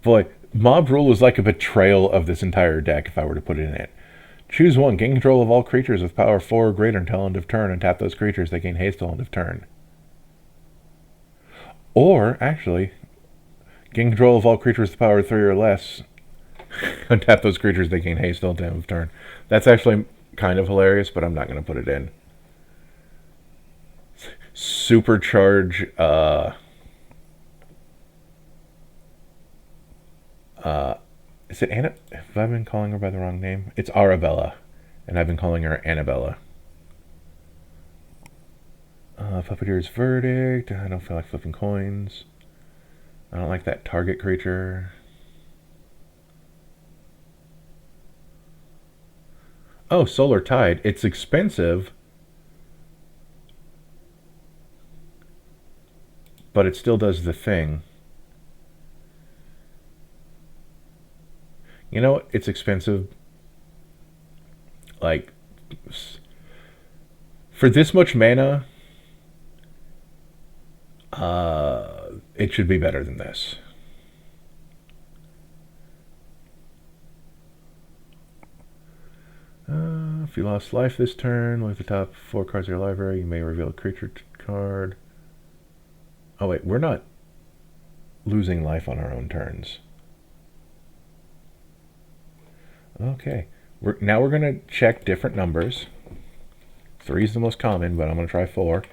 Boy, Mob Rule is like a betrayal of this entire deck if I were to put it in it. Choose one. Gain control of all creatures with power 4 or greater until end of turn, and tap those creatures. They gain haste till end of turn. Or, actually, gain control of all creatures with power 3 or less, and tap those creatures. They gain haste till end of turn. That's actually kind of hilarious, but I'm not going to put it in. Supercharge, is it Anna? Have I been calling her by the wrong name? It's Arabella, and I've been calling her Annabella. Puppeteer's Verdict. I don't feel like flipping coins. I don't like that target creature. Oh, Solar Tide. It's expensive, but it still does the thing. You know what? It's expensive. Like, for this much mana, it should be better than this. If you lost life this turn, look at the top 4 cards of your library. You may reveal a creature card. Oh wait, we're not losing life on our own turns. Okay, now we're going to check different numbers. 3 is the most common, but I'm going to try 4.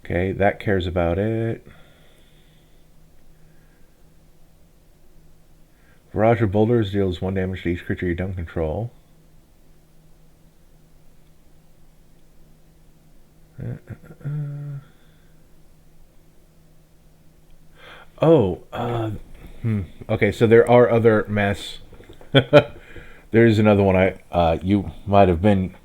Okay, that cares about it. Barrage of Boulders deals 1 damage to each creature you don't control. Okay, so there are other mess. There's another one you might have been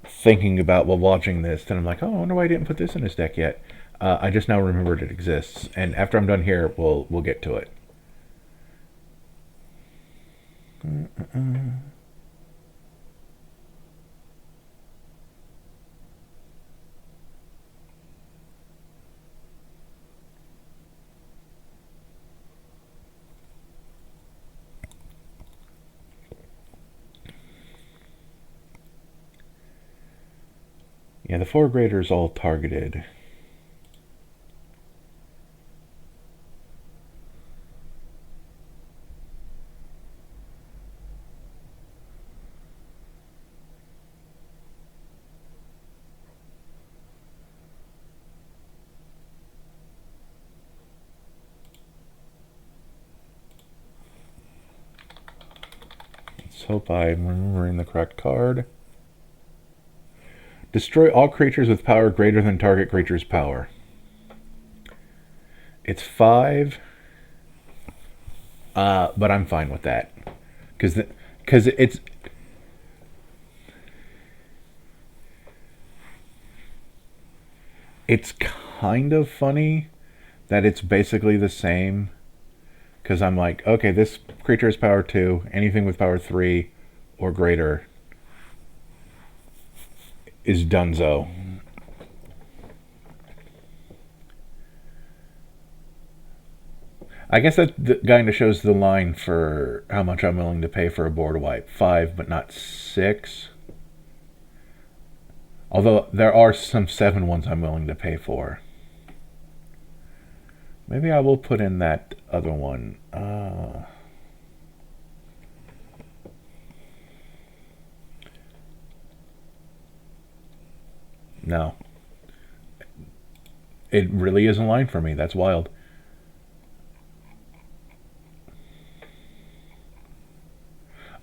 thinking about while watching this, and I'm like, oh, I wonder why I didn't put this in his deck yet. I just now remembered it exists, and after I'm done here, we'll get to it. Yeah, the 4 graders all targeted. Let's hope I'm remembering the correct card. Destroy all creatures with power greater than target creature's power. It's 5, but I'm fine with that, because it's kind of funny that it's basically the same. Because I'm like, okay, this creature has power 2. Anything with power 3 or greater is donezo. I guess that kind of shows the line for how much I'm willing to pay for a board wipe. 5, but not 6. Although there are some 7 ones I'm willing to pay for. Maybe I will put in that other one. No. It really is a line for me. That's wild.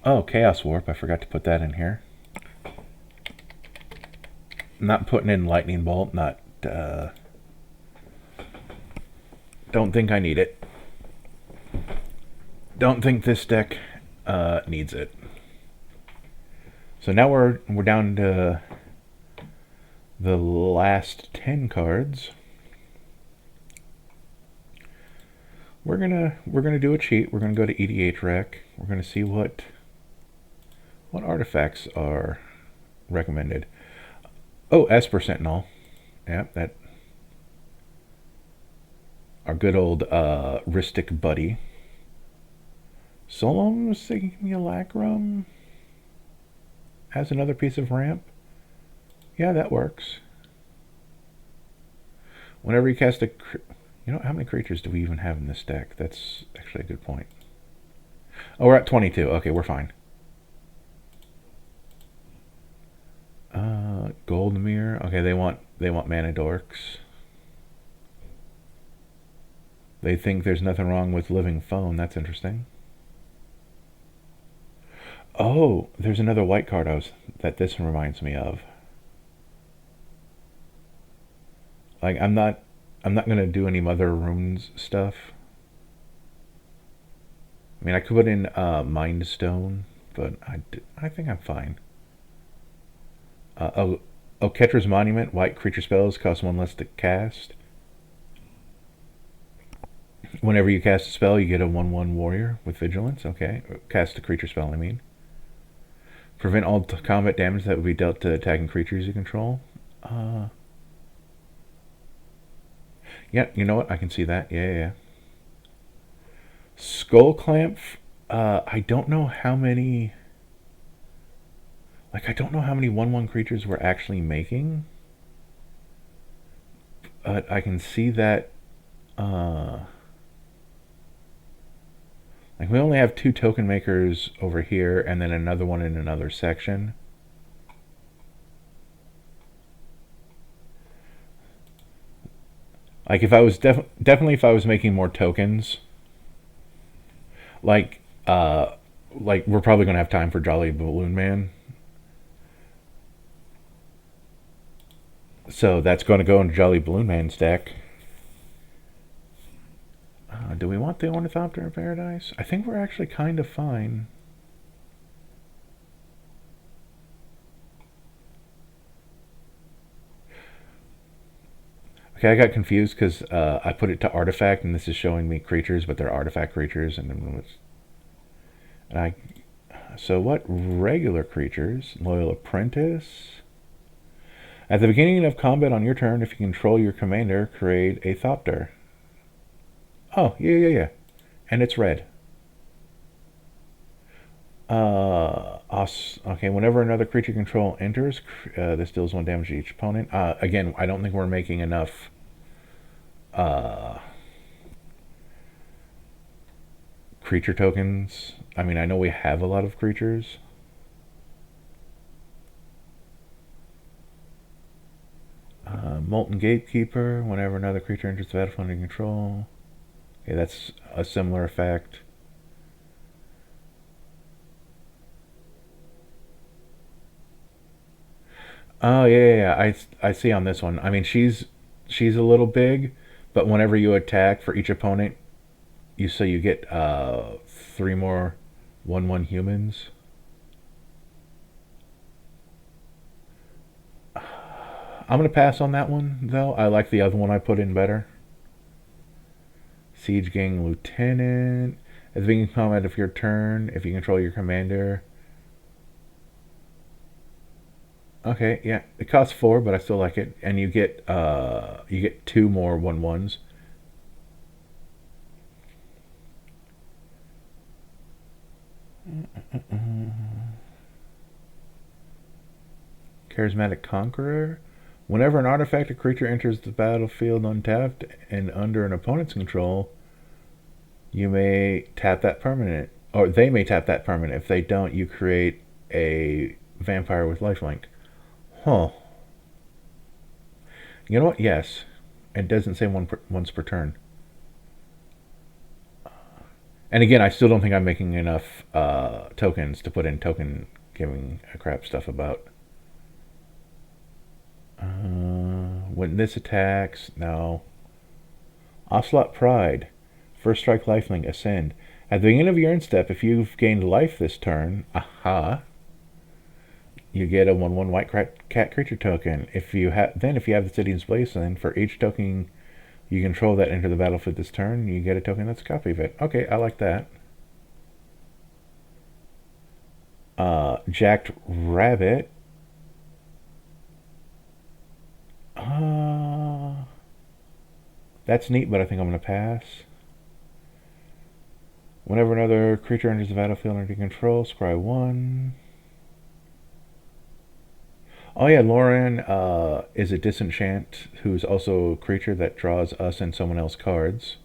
Oh, Chaos Warp. I forgot to put that in here. Not putting in Lightning Bolt. Not... Don't think I need it. Don't think this deck needs it. So now we're down to the last 10 cards. We're gonna do a cheat. We're gonna go to EDH Rec. We're gonna see what artifacts are recommended. Oh, Esper Sentinel. Yep, that our good old Ristic buddy. Solon was thinking Lacrum as another piece of ramp. Yeah, that works. Whenever you cast a... You know, how many creatures do we even have in this deck? That's actually a good point. Oh, we're at 22. Okay, we're fine. Goldmere. Okay, they want mana dorks. They think there's nothing wrong with living phone. That's interesting. Oh, there's another white card that this reminds me of. Like, I'm not gonna do any Mother Runes stuff. I mean, I could put in Mind Stone, but I think I'm fine. Ketra's Monument. White creature spells cost 1 less to cast. Whenever you cast a spell, you get a 1/1 warrior with vigilance. Okay, cast a creature spell. I mean, prevent all combat damage that would be dealt to attacking creatures you control. Yeah, you know what? I can see that. Yeah. Skull Clamp. I don't know how many. Like, I don't know how many 1/1 creatures we're actually making. But I can see that. Like, we only have 2 token makers over here, and then another one in another section. Like, if I was definitely if I was making more tokens, like we're probably gonna have time for Jolly Balloon Man. So that's going to go into Jolly Balloon Man's deck. Do we want the Ornithopter in Paradise? I think we're actually kind of fine. Okay, I got confused because I put it to artifact, and this is showing me creatures, but they're artifact creatures, so what regular creatures? Loyal Apprentice. At the beginning of combat on your turn, if you control your commander, create a Thopter. Oh, yeah. And it's red. Okay, whenever another creature control enters, this deals 1 damage to each opponent. Again, I don't think we're making enough creature tokens. I mean, I know we have a lot of creatures. Molten Gatekeeper. Whenever another creature enters the battlefield under control. Okay, that's a similar effect. Oh yeah. I see on this one. I mean, she's a little big, but whenever you attack for each opponent, you get 3 more 1/1 humans. I'm gonna pass on that one though. I like the other one I put in better. Siege Gang Lieutenant. At the beginning of combat of your turn, if you control your commander. Okay, yeah, it costs 4, but I still like it, and you get 2 more 1/1s. Charismatic Conqueror. Whenever an artifact or creature enters the battlefield untapped and under an opponent's control, you may tap that permanent, or they may tap that permanent. If they don't, you create a vampire with lifelink. Huh. You know what? Yes. It doesn't say once per turn. And again, I still don't think I'm making enough tokens to put in token giving a crap stuff about. When this attacks, no. Ocelot Pride. First strike lifelink, ascend. At the beginning of your end step, if you've gained life this turn, you get a 1/1 white cat creature token. If you have the City's Blaze, then for each token you control that enter the battlefield this turn, you get a token that's a copy of it. Okay, I like that. Jacked Rabbit. That's neat, but I think I'm going to pass. Whenever another creature enters the battlefield under control, scry 1. Oh yeah, Lauren is a disenchant who's also a creature that draws us and someone else cards.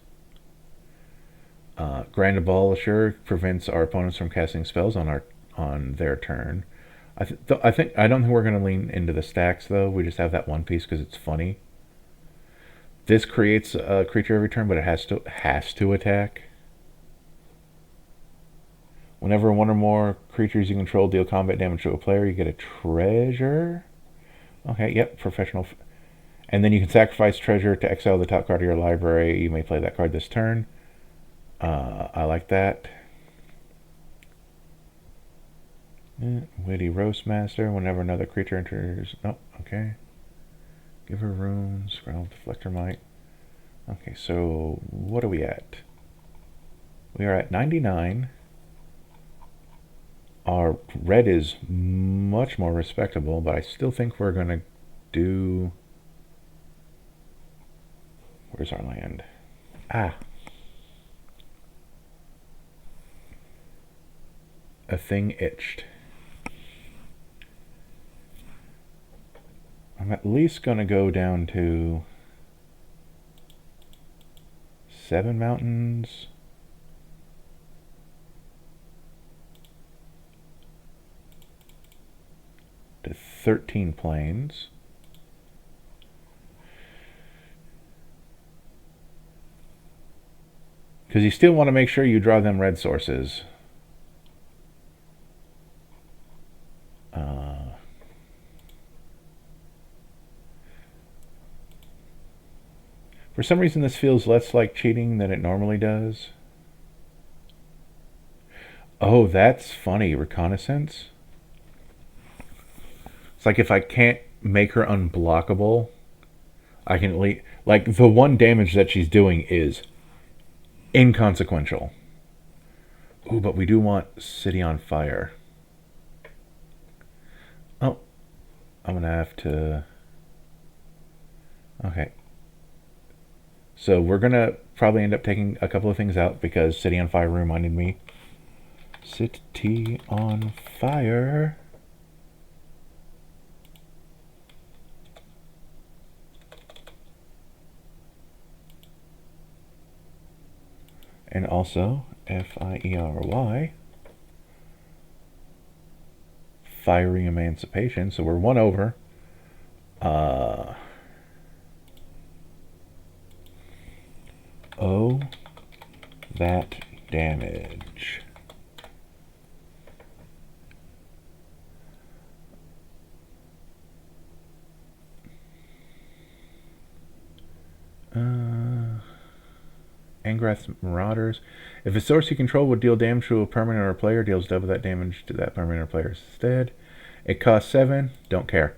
Grand Abolisher prevents our opponents from casting spells on their turn. I don't think we're going to lean into the stacks though. We just have that one piece because it's funny. This creates a creature every turn, but it has to attack. Whenever one or more creatures you control deal combat damage to a player, you get a treasure. Okay, yep, professional. And then you can sacrifice treasure to exile the top card of your library. You may play that card this turn. I like that. Witty Roastmaster. Whenever another creature enters... Oh, okay. Give her runes. Scroll Deflector Might. Okay, so what are we at? We are at 99. Our red is much more respectable, but I still think we're going to do... Where's our land? Ah. A thing itched. I'm at least going to go down to 7 mountains. To 13 plains. Because you still want to make sure you draw them red sources. For some reason this feels less like cheating than it normally does. Oh, that's funny. Reconnaissance? It's like if I can't make her unblockable, I can like the one damage that she's doing is inconsequential. Ooh, but we do want City on Fire. Oh, I'm gonna have to... Okay. So we're gonna probably end up taking a couple of things out because City on Fire reminded me. City on Fire. And also F-I-E-R-Y. Fiery Emancipation. So we're one over. Oh, that damage. Angrath's Marauders. If a source you control would deal damage to a permanent or a player, deals double that damage to that permanent or player instead. It costs 7. Don't care.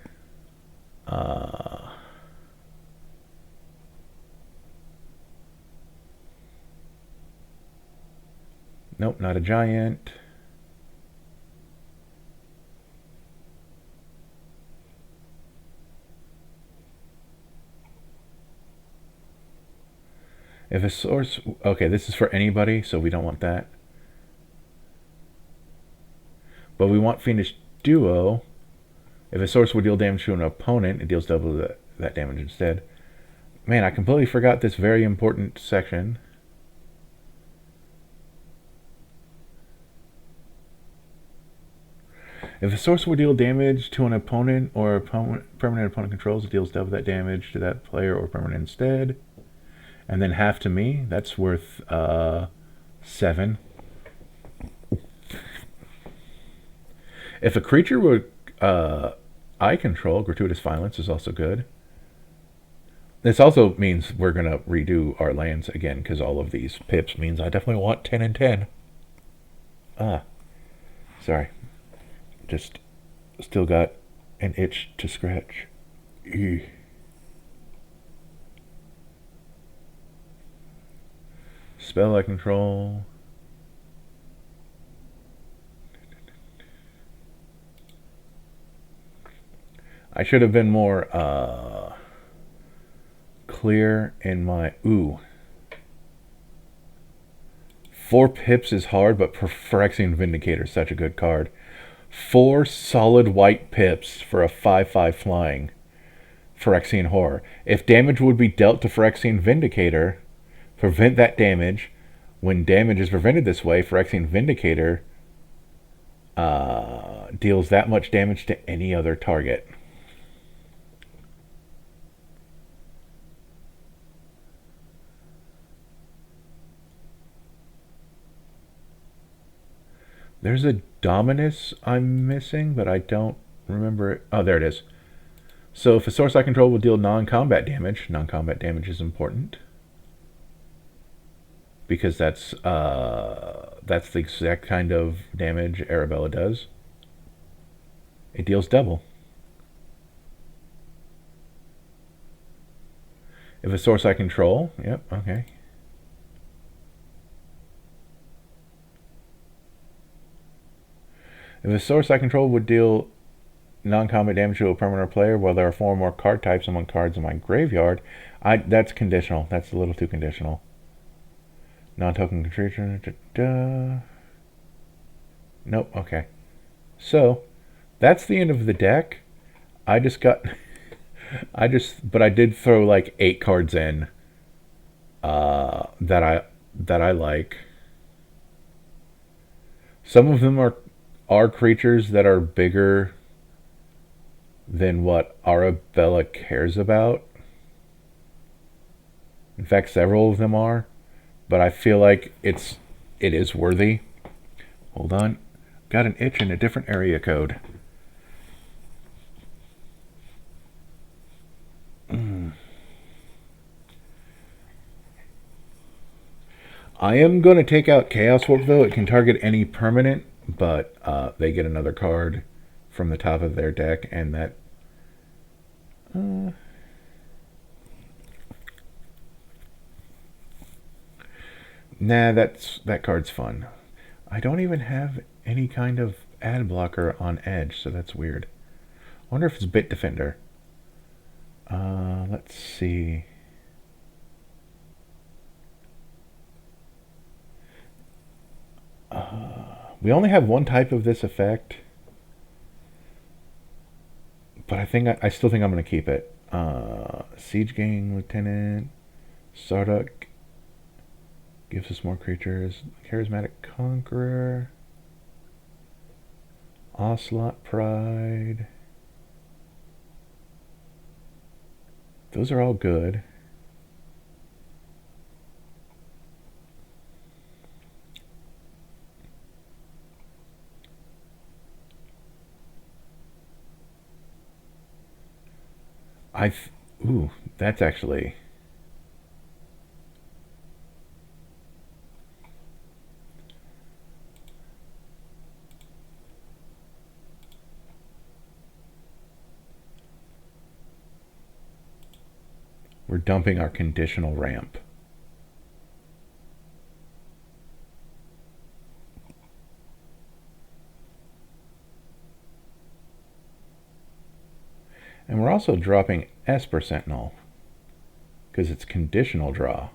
Nope, not a giant. If a source... Okay, this is for anybody, so we don't want that. But we want Fiendish Duo. If a source would deal damage to an opponent, it deals double that damage instead. Man, I completely forgot this very important section. If a source would deal damage to an opponent or a permanent opponent controls, it deals double that damage to that player or permanent instead. And then half to me, that's worth 7. If a creature would I control, Gratuitous Violence is also good. This also means we're going to redo our lands again, because all of these pips means I definitely want 10 and 10. Sorry. Just still got an itch to scratch. Eugh. Spell I control. I should have been more clear in my... Ooh. 4 pips is hard, but Phyrexian Vindicator is such a good card. 4 solid white pips for a 5/5 flying Phyrexian Horror. If damage would be dealt to Phyrexian Vindicator, prevent that damage. When damage is prevented this way, Phyrexian Vindicator deals that much damage to any other target. There's a Dominus I'm missing, but I don't remember it. Oh, there it is. So if a source I control will deal non-combat damage is important. Because that's the exact kind of damage Arabella does. It deals double. If a source I control, yep, okay. If a source I control would deal non-combat damage to a permanent player, well, there are 4 more card types among cards in my graveyard. That's conditional. That's a little too conditional. Non-token creature. Nope. Okay. So that's the end of the deck. I did throw like 8 cards in that I like. Some of them are creatures that are bigger than what Arabella cares about. In fact, several of them are, but I feel like it is worthy. Hold on. Got an itch in a different area code. I am going to take out Chaos Warp, though. It can target any permanent, but they get another card from the top of their deck, and that... Nah, that card's fun. I don't even have any kind of ad blocker on Edge, so that's weird. I wonder if it's Bit Defender. Let's see. We only have one type of this effect, but I still think I'm going to keep it. Siege Gang Lieutenant, Sarduk gives us more creatures. Charismatic Conqueror, Ocelot Pride. Those are all good. Ooh, that's actually... We're dumping our conditional ramp. And we're also dropping Esper Sentinel because it's conditional draw.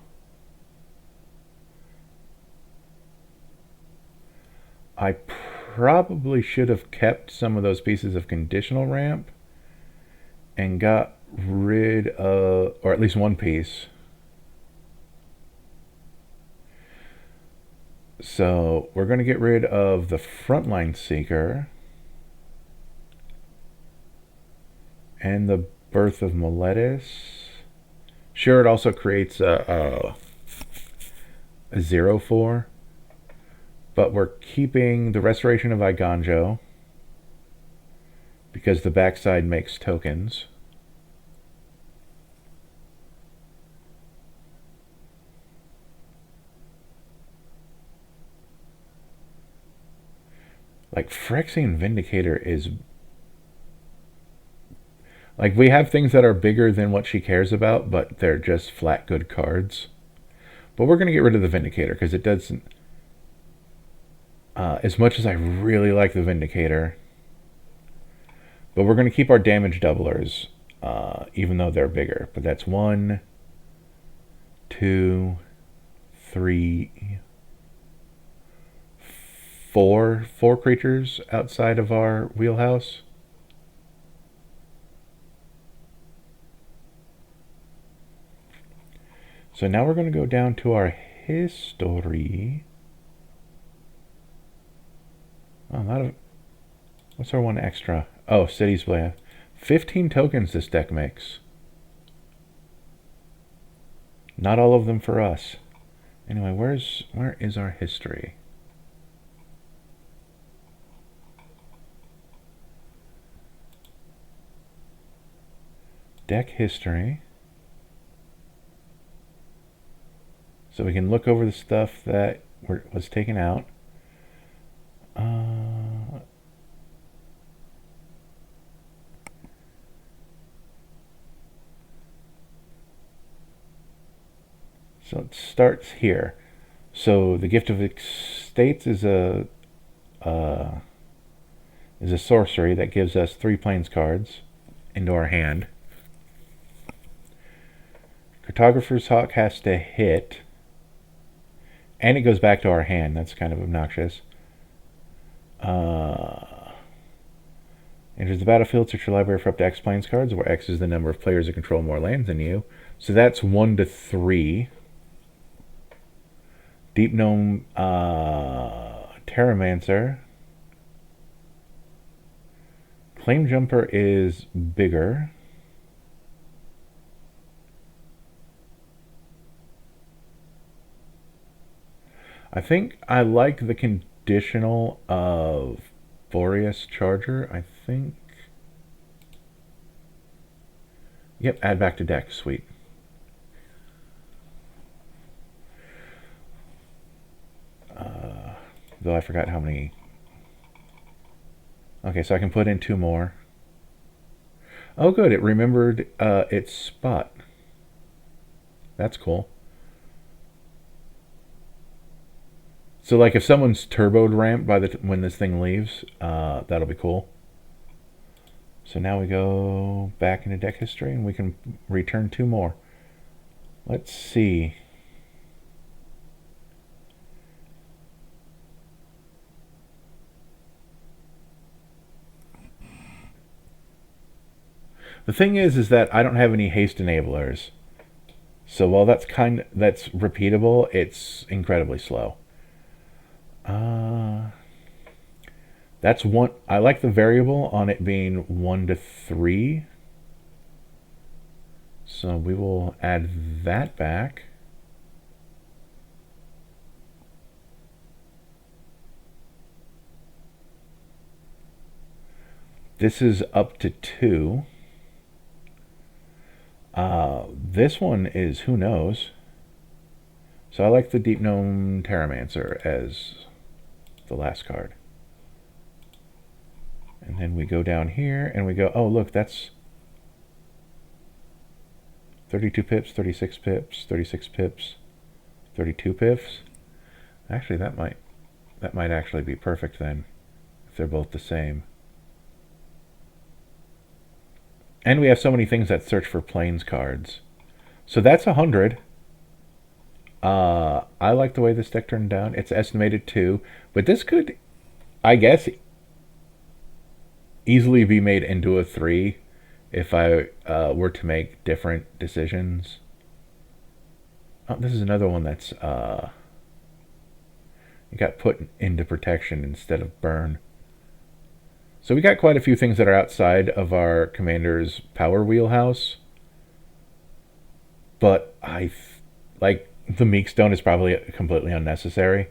I probably should have kept some of those pieces of conditional ramp and got rid of, or at least one piece. So we're going to get rid of the Frontline Seeker and the Birth of Meletis. Sure, it also creates a 0/4, but we're keeping the Restoration of Iganjo because the backside makes tokens. Like, Phyrexian Vindicator is... Like, we have things that are bigger than what she cares about, but they're just flat good cards. But we're going to get rid of the Vindicator, because it doesn't... as much as I really like the Vindicator. But we're going to keep our damage doublers, even though they're bigger. But that's 1, 2, 3, four creatures outside of our wheelhouse. So now we're going to go down to our history. Oh, a lot of... What's our one extra? Oh, Cities Play. 15 tokens this deck makes. Not all of them for us. Anyway, where is our history? Deck history. So we can look over the stuff that was taken out. So it starts here. So the Gift of Estates is a sorcery that gives us 3 plains cards into our hand. Cartographer's Hawk has to hit, and it goes back to our hand. That's kind of obnoxious. Enters the battlefield, search your library for up to X plains cards, where X is the number of players that control more lands than you. So that's 1 to 3. Deep Gnome Terramancer. Claim Jumper is bigger. I think I like the conditional of Boreas Charger, I think. Yep, add back to deck. Sweet. Though I forgot how many. Okay, so I can put in 2 more. Oh, good. It remembered its spot. That's cool. So, like, if someone's turboed ramped by when this thing leaves, that'll be cool. So now we go back into deck history, and we can return 2 more. Let's see. The thing is that I don't have any haste enablers. So while that's repeatable, it's incredibly slow. That's one. I like the variable on it being 1 to 3. So we will add that back. This is up to 2. This one is who knows. So I like the Deep Gnome Terramancer as the last card. And then we go down here and we go, oh look, that's 32 pips, 36 pips, 36 pips, 32 pips. Actually, that might actually be perfect then, if they're both the same. And we have so many things that search for plains cards. So that's 100. I like the way this deck turned down. It's estimated 2, but this could, I guess, easily be made into a 3 if I were to make different decisions. Oh, this is another one that's it got put into protection instead of burn. So we got quite a few things that are outside of our commander's power wheelhouse. But like the Meekstone is probably completely unnecessary.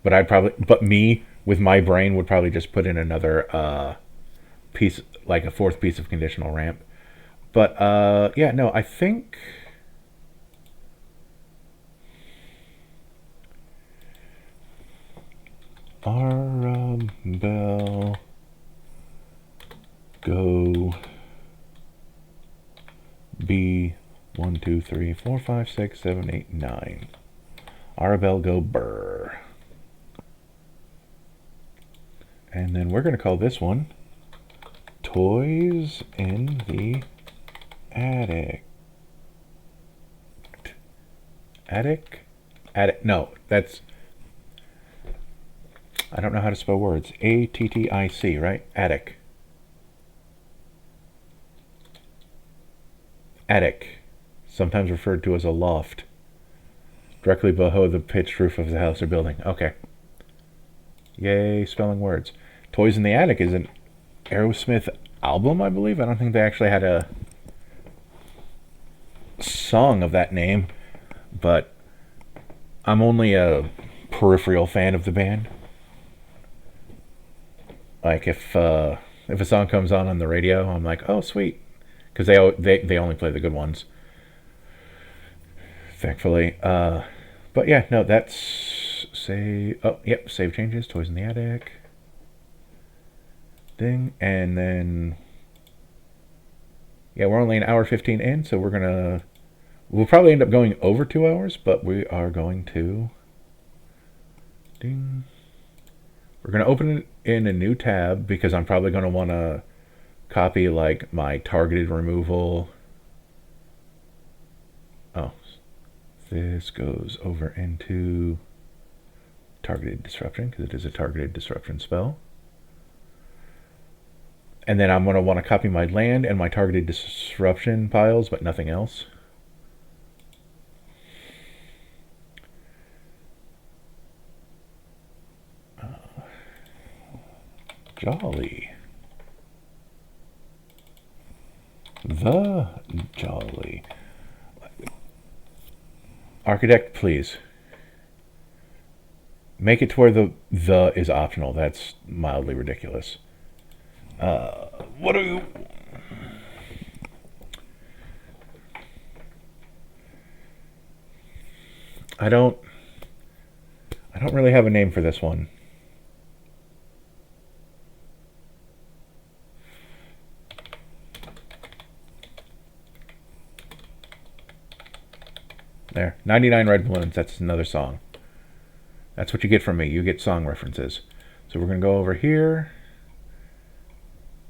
But me with my brain would probably just put in another piece, like a 4th piece of conditional ramp. But yeah, no, I think Arabella go B 1, 2, 3, 4, 5, 6, 7, 8, 9. Arabella go burr. And then we're going to call this one Toys in the Attic. Attic? No, that's... I don't know how to spell words. A-T-T-I-C, right? Attic. Attic. Sometimes referred to as a loft. Directly below the pitched roof of the house or building. Okay. Yay, spelling words. Toys in the Attic is an Aerosmith album, I believe. I don't think they actually had a song of that name, but I'm only a peripheral fan of the band. Like if a song comes on the radio, I'm like, oh sweet, because they only play the good ones, thankfully. But yeah, no, that's save. Oh yep, save changes. Toys in the Attic. Ding, and then yeah, we're only an hour 15 in, so we'll probably end up going over 2 hours, but we are going to ding. We're going to open it in a new tab because I'm probably going to want to copy like my targeted removal. Oh, this goes over into targeted disruption because it is a targeted disruption spell. And then I'm going to want to copy my land and my targeted disruption piles, but nothing else. Jolly. The Jolly. Architect, please. Make it to where the is optional. That's mildly ridiculous. What are you... I don't really have a name for this one. There. 99 Red Balloons. That's another song. That's what you get from me. You get song references. So we're going to go over here.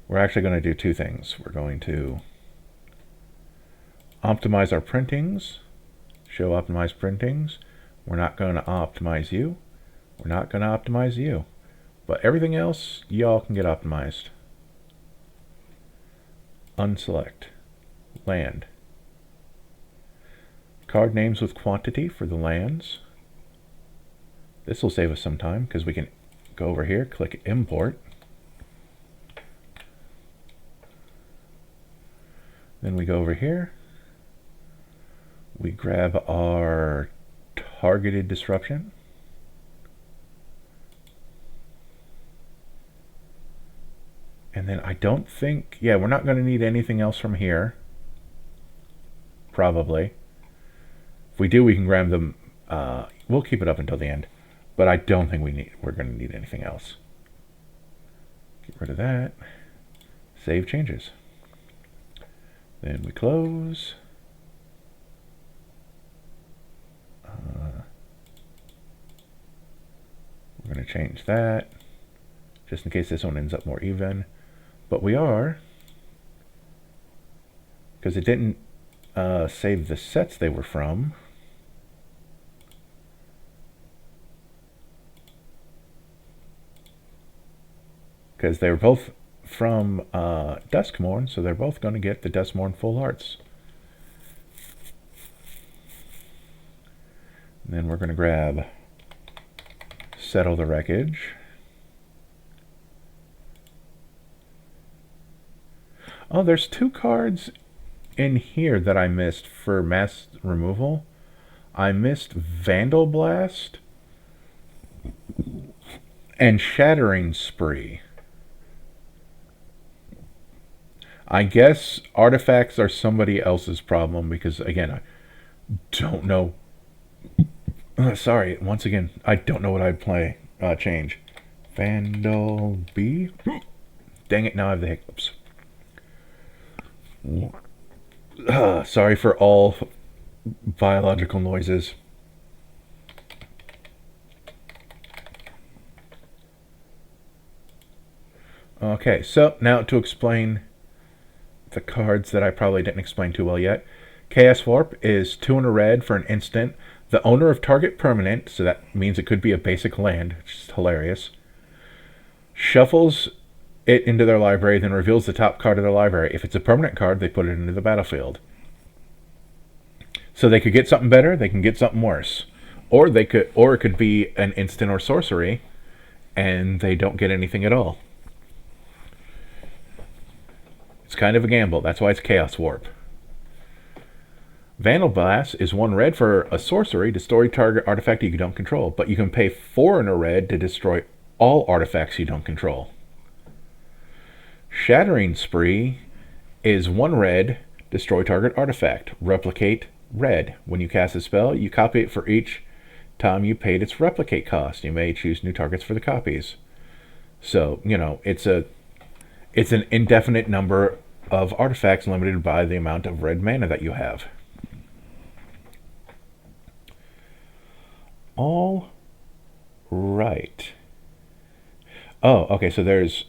We're actually going to do two things. We're going to optimize our printings. Show optimized printings. We're not going to optimize you. We're not going to optimize you. But everything else, y'all can get optimized. Unselect. Land. Card names with quantity for the lands. This will save us some time because we can go over here, click import. Then we go over here. We grab our targeted disruption. And then I don't think, yeah, we're not going to need anything else from here. Probably. If we do, we can grab them. We'll keep it up until the end. But I don't think we're going to need anything else. Get rid of that. Save changes. Then we close. We're going to change that. Just in case this one ends up more even. But we are. Because it didn't save the sets they were from. Because they were both from Duskmourn, so they're both going to get the Duskmourn full arts. And then we're going to grab Settle the Wreckage. Oh, there's two cards in here that I missed for mass removal. I missed Vandal Blast and Shattering Spree. I guess artifacts are somebody else's problem because, again, I don't know. Sorry, once again, I don't know what I'd play. Change. Vandal B? Dang it, now I have the hiccups. Sorry for all biological noises. Okay, so now to explain the cards that I probably didn't explain too well yet. Chaos Warp is 2 and a red for an instant. The owner of target permanent, so that means it could be a basic land, which is hilarious, shuffles it into their library, then reveals the top card of their library. If it's a permanent card, they put it into the battlefield. So they could get something better, they can get something worse. Or it could be an instant or sorcery, and they don't get anything at all. It's kind of a gamble. That's why it's Chaos Warp. Vandal Blast is 1 red for a sorcery, destroy target artifact you don't control, but you can pay 4 in a red to destroy all artifacts you don't control. Shattering Spree is 1 red, destroy target artifact, replicate red. When you cast a spell, you copy it for each time you paid its replicate cost. You may choose new targets for the copies. So, it's an indefinite number of artifacts limited by the amount of red mana that you have. All right. Oh, okay, so this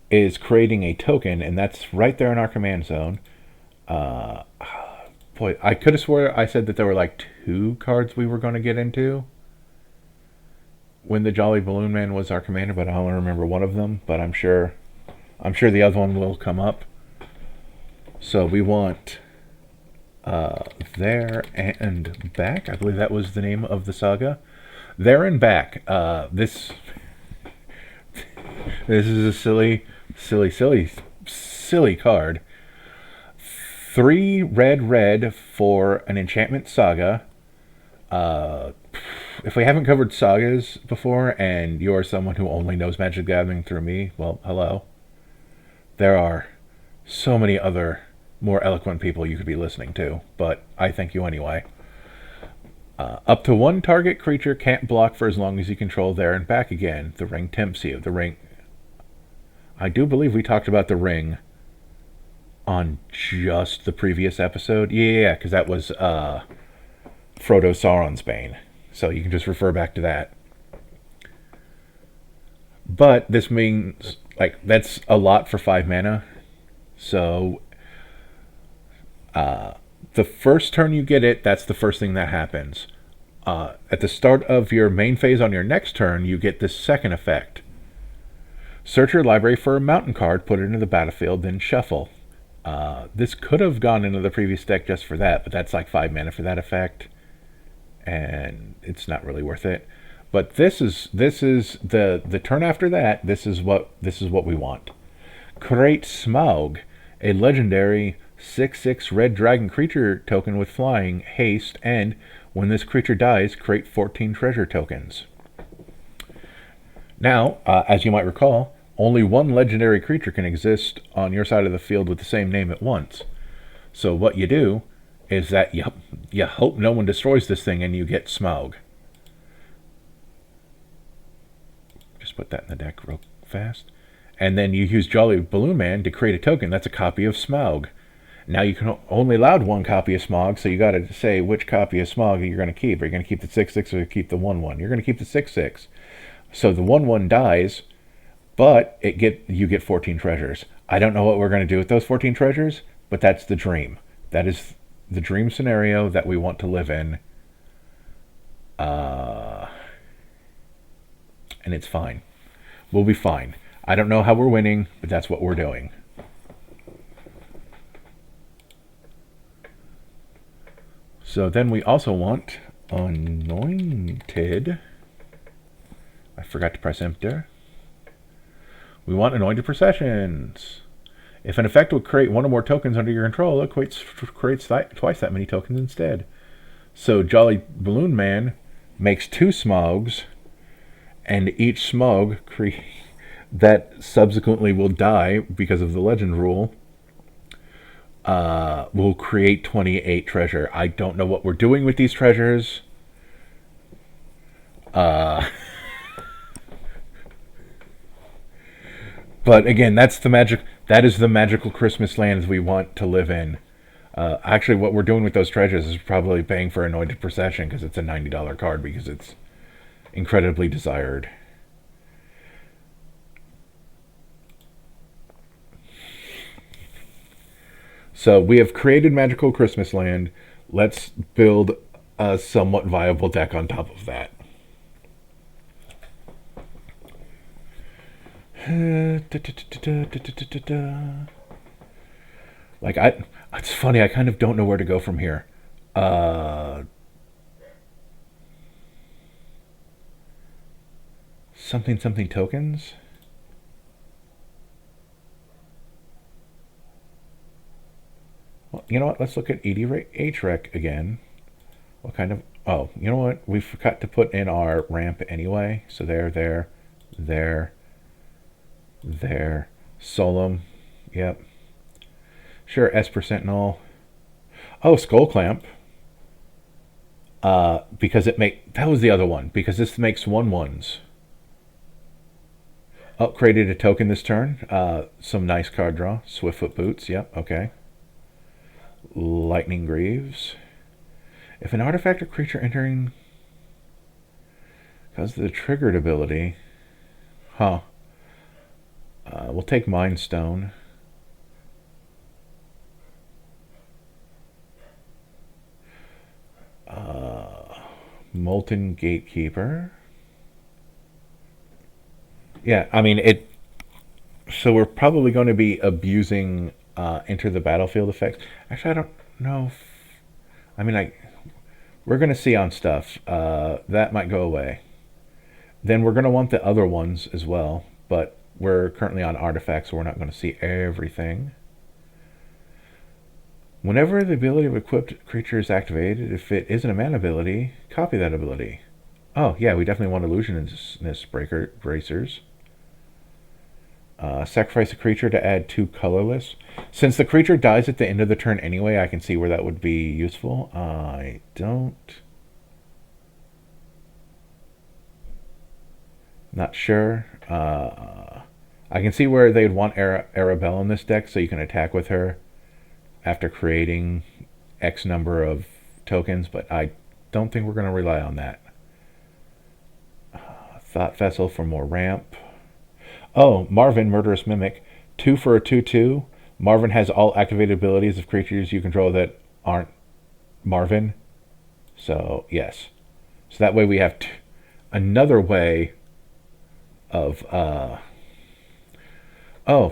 is creating a token, and that's right there in our command zone. Boy, I could have swore I said that there were like 2 cards we were going to get into when the Jolly Balloon Man was our commander, but I only remember one of them, but I'm sure the other one will come up. So we want There and Back. I believe that was the name of the saga. There and Back. This is a silly card. 3 red for an enchantment saga. If we haven't covered sagas before and you're someone who only knows Magic the Gathering through me, well, hello. There are so many other more eloquent people you could be listening to, but I thank you anyway. Up to 1 target creature can't block for as long as you control There and Back again. The ring tempts you. The ring... I do believe we talked about the ring on just the previous episode. Yeah, because that was Frodo Sauron's Bane. So you can just refer back to that. But this means, that's a lot for 5 mana. So, the first turn you get it, that's the first thing that happens. At the start of your main phase on your next turn, you get this second effect. Search your library for a mountain card, put it into the battlefield, then shuffle. This could have gone into the previous deck just for that, but that's like 5 mana for that effect, and it's not really worth it. But this is the turn after that. This is what we want. Create Smaug, a legendary 6/6 red dragon creature token with flying, haste, and when this creature dies, create 14 treasure tokens. Now, as you might recall, only 1 legendary creature can exist on your side of the field with the same name at once. So what you do is that you hope no one destroys this thing and you get Smaug. Just put that in the deck real fast. And then you use Jolly Balloon Man to create a token that's a copy of Smaug. Now you can only allowed 1 copy of Smaug, so you got to say which copy of Smaug you're going to keep. Are you going to keep the 6/6 or keep the 1/1? You're going to keep the 6/6. So the 1/1 dies, but you get 14 treasures. I don't know what we're going to do with those 14 treasures, but that's the dream. That is the dream scenario that we want to live in. And it's fine. We'll be fine. I don't know how we're winning, but that's what we're doing. So then we also want Anointed. I forgot to press Enter. We want Anointed Processions. If an effect will create 1 or more tokens under your control, it creates twice that many tokens instead. So Jolly Balloon Man makes 2 Smaugs, and each Smaug that subsequently will die because of the legend rule will create 28 treasure. I don't know what we're doing with these treasures. But again, that is the magical Christmas lands we want to live in. Actually, what we're doing with those treasures is probably paying for Anointed Procession because it's a $90 card because it's incredibly desired. So we have created Magical Christmas Land. Let's build a somewhat viable deck on top of that. Like, it's funny, I kind of don't know where to go from here. Uh, something something tokens. Well, you know what? Let's look at EDHREC again. What kind of... Oh, you know what? We forgot to put in our ramp anyway. So there, there. Solum. Yep. Sure, Esper Sentinel. Oh, Skull Clamp. Because it make... That was the other one. Because this makes 1/1s. Oh, created a token this turn. Some nice card draw. Swiftfoot Boots. Yep, okay. Lightning Greaves. If an artifact or creature entering... Because of the triggered ability... Huh. We'll take Mind Stone. Molten Gatekeeper. Yeah, I mean, it... So we're probably going to be abusing Enter the Battlefield effects. Actually, I don't know if... I mean, we're going to see on stuff. That might go away. Then we're going to want the other ones as well, but we're currently on artifacts, so we're not going to see everything. Whenever the ability of equipped creature is activated, if it isn't a mana ability, copy that ability. Oh, yeah, we definitely want Illusionist Bracers. Sacrifice a creature to add 2 colorless. Since the creature dies at the end of the turn anyway, I can see where that would be useful. I don't... Not sure. I can see where they'd want Arabella in this deck, so you can attack with her after creating X number of tokens, but I don't think we're going to rely on that. Thought Vessel for more ramp. Oh, Marvin, Murderous Mimic. 2 for a 2/2. Marvin has all activated abilities of creatures you control that aren't Marvin. So, yes. So that way we have another way of... Oh,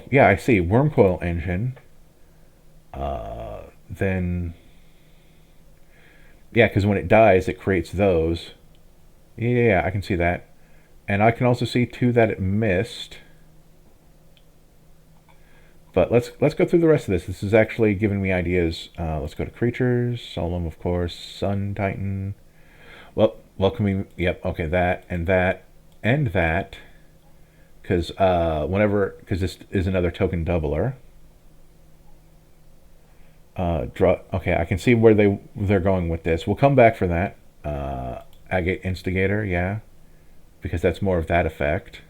yeah, I see. Wormcoil Engine. Then... Yeah, because when it dies, it creates those. Yeah, I can see that. And I can also see, too, that it missed. But let's go through the rest of this. This is actually giving me ideas. Let's go to creatures. Solemn, of course. Sun Titan. Well, welcoming... Yep, okay, that, and that, and that. Because because this is another token doubler. Draw. Okay, I can see where they're going with this. We'll come back for that. Agate Instigator, yeah, because that's more of that effect.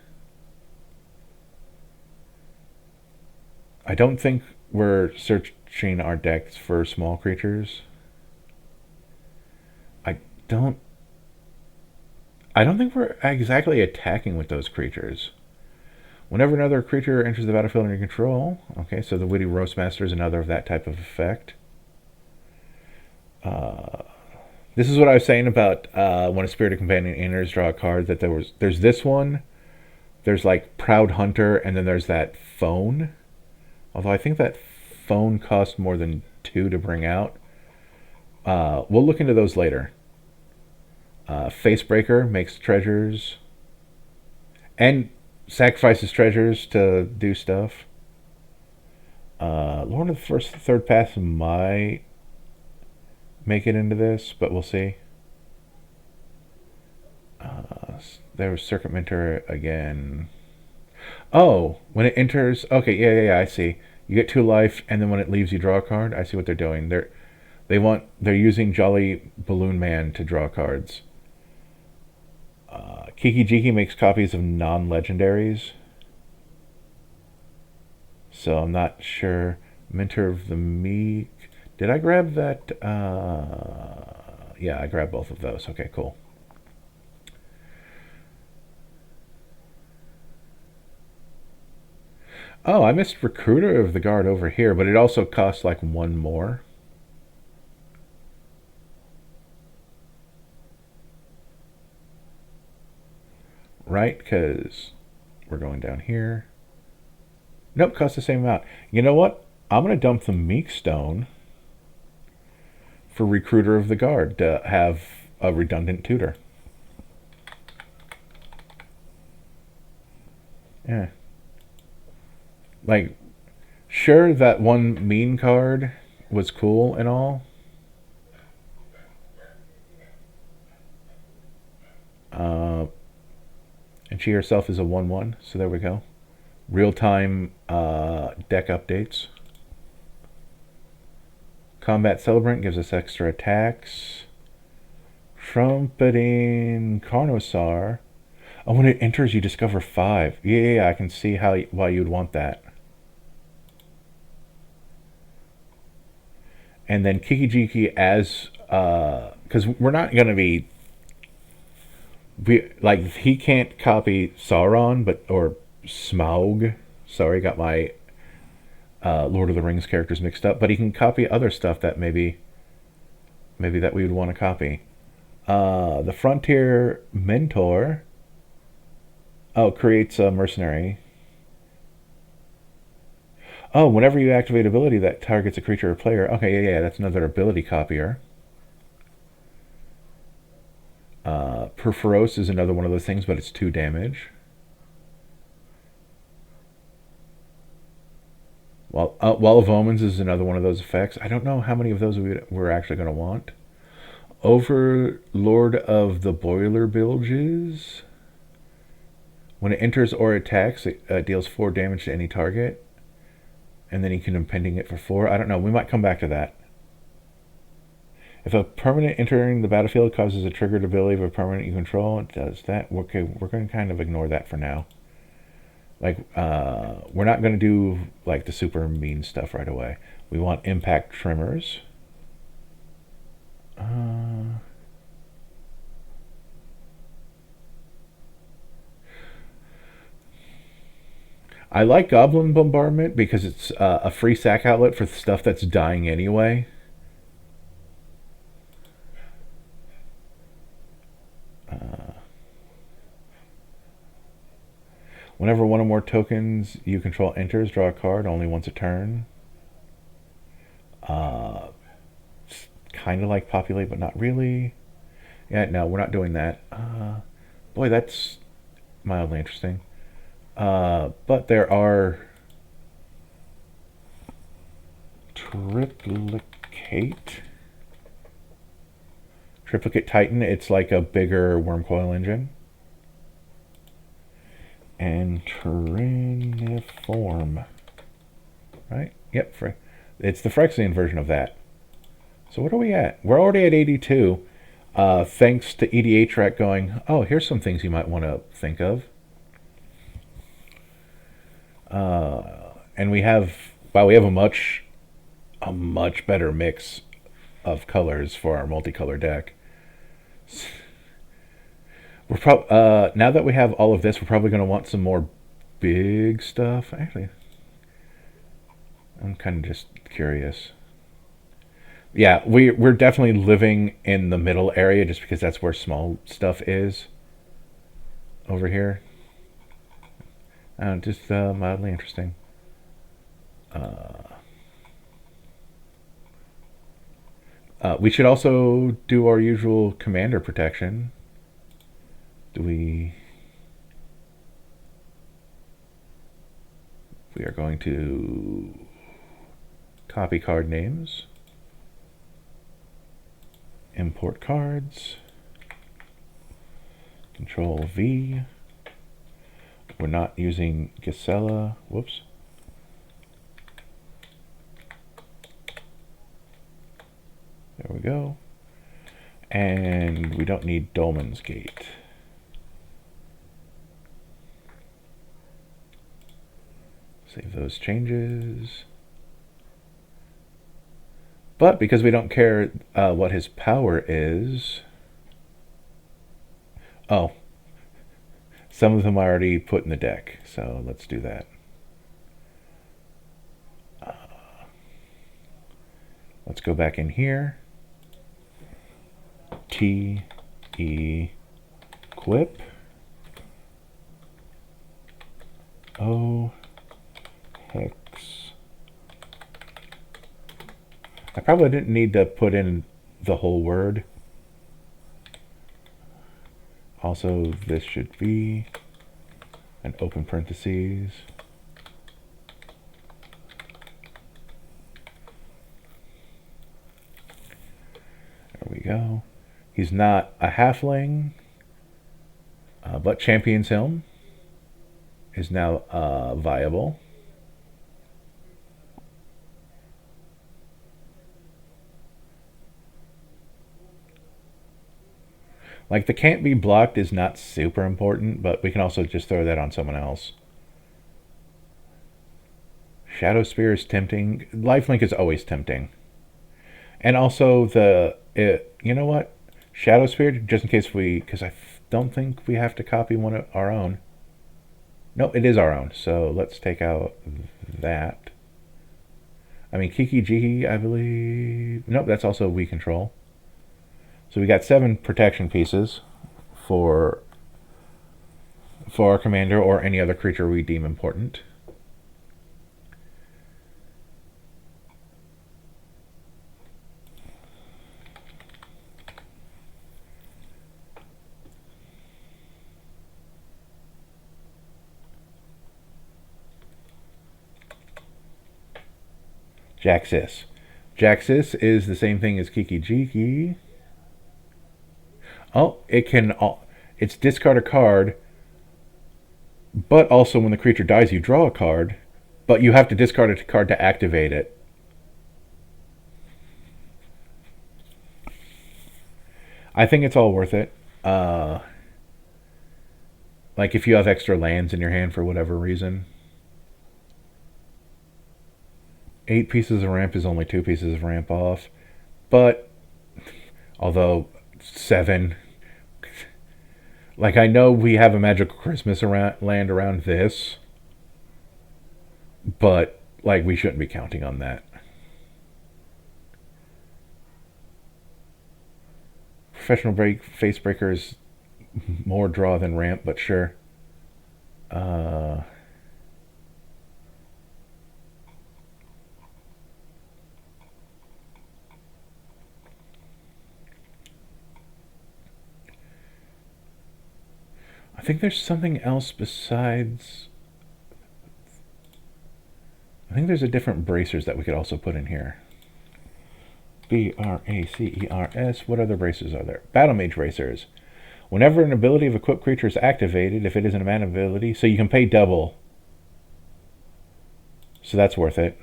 I don't think we're searching our decks for small creatures. I don't think we're exactly attacking with those creatures. Whenever another creature enters the battlefield under your control, okay, so the Witty Roastmaster is another of that type of effect. This is what I was saying about when a Spirited Companion enters, draw a card, that there's this one, there's like Proud Hunter, and then there's that Phone. Although I think that Phone costs more than 2 to bring out. We'll look into those later. Facebreaker makes treasures. And sacrifices treasures to do stuff. Lord of the First Third Path might make it into this, but we'll see. There was Circuit Mentor again. Oh, when it enters... Okay, yeah, I see. You get 2 life, and then when it leaves, you draw a card. I see what they're doing. They're using Jolly Balloon Man to draw cards. Kiki Jiki makes copies of non-legendaries. So I'm not sure. Mentor of the Meek. Did I grab that? Yeah, I grabbed both of those. Okay, cool. Oh, I missed Recruiter of the Guard over here, but it also costs like 1 more. Right, because we're going down here. Nope, costs the same amount. You know what? I'm going to dump the Meek Stone for Recruiter of the Guard to have a redundant tutor. Yeah. Like, sure, that one mean card was cool and all. And she herself is a 1/1, so there we go. Real-time deck updates. Combat Celebrant gives us extra attacks. Trumpeting Carnosaur. Oh, when it enters, you discover 5. Yeah, I can see why you'd want that. And then Kiki-Jiki as... because we're not going to be... he can't copy Sauron, or Smaug. Sorry, got my Lord of the Rings characters mixed up. But he can copy other stuff that maybe that we would want to copy. The Frontier Mentor... Oh, creates a mercenary. Oh, whenever you activate ability that targets a creature or player. Okay, yeah, that's another ability copier. Perforos is another one of those things, but it's 2 damage. Wall of Omens is another one of those effects. I don't know how many of those we're actually going to want. Overlord of the Boiler Bilges. When it enters or attacks, it deals 4 damage to any target. And then you can impending it for 4. I don't know. We might come back to that. If a permanent entering the battlefield causes a triggered ability of a permanent you control, it does that. Okay, we're going to kind of ignore that for now. Like, we're not going to do, like, the super mean stuff right away. We want impact trimmers. I like Goblin Bombardment because it's a free sack outlet for stuff that's dying anyway. Whenever one or more tokens you control enters, draw a card only once a turn. It's kind of like Populate, but not really. Yeah, no, we're not doing that. Boy, that's mildly interesting. But there are Triplicate Titan. It's like a bigger Wormcoil engine. And Triniform. Right? Yep. It's the Phyrexian version of that. So what are we at? We're already at 82. Thanks to EDH going, oh, here's some things you might want to think of. And we have a much better mix of colors for our multicolor deck. We're now that we have all of this, we're probably going to want some more big stuff. Actually, I'm kind of just curious. Yeah, we're definitely living in the middle area just because that's where small stuff is. Over here. Just mildly interesting. We should also do our usual commander protection. We are going to copy card names, import cards, Control V. We're not using Gisela. Whoops. There we go. And we don't need Dolmen's Gate. Save those changes. But because we don't care what his power is... Oh. Some of them I already put in the deck, so let's do that. Let's go back in here. T-E-quip. O hex. I probably didn't need to put in the whole word. Also, this should be an open parentheses. There we go. He's not a halfling, but Champion's Helm is now viable. Like, the can't be blocked is not super important, but we can also just throw that on someone else. Shadow Spear is tempting. Lifelink is always tempting. And also you know what? Shadow Spear, just in case because I don't think we have to copy one of our own. No, it is our own. So let's take out that. I mean, Kiki Jiki, I believe. Nope, that's also we control. So we got 7 protection pieces for our commander or any other creature we deem important. Jaxis. Jaxis is the same thing as Kiki Jiki. Oh, it's discard a card, but also when the creature dies, you draw a card, but you have to discard a card to activate it. I think it's all worth it. Like if you have extra lands in your hand for whatever reason. 8 pieces of ramp is only 2 pieces of ramp off, but although 7. Like, I know we have a Magical Christmas land around this, but, like, we shouldn't be counting on that. Professional Face Breaker is more draw than ramp, but sure. I think there's something else besides... I think there's a different bracers that we could also put in here. B-R-A-C-E-R-S. What other bracers are there? Battle Mage bracers. Whenever an ability of equipped creature is activated, if it is an mana ability, so you can pay double. So that's worth it.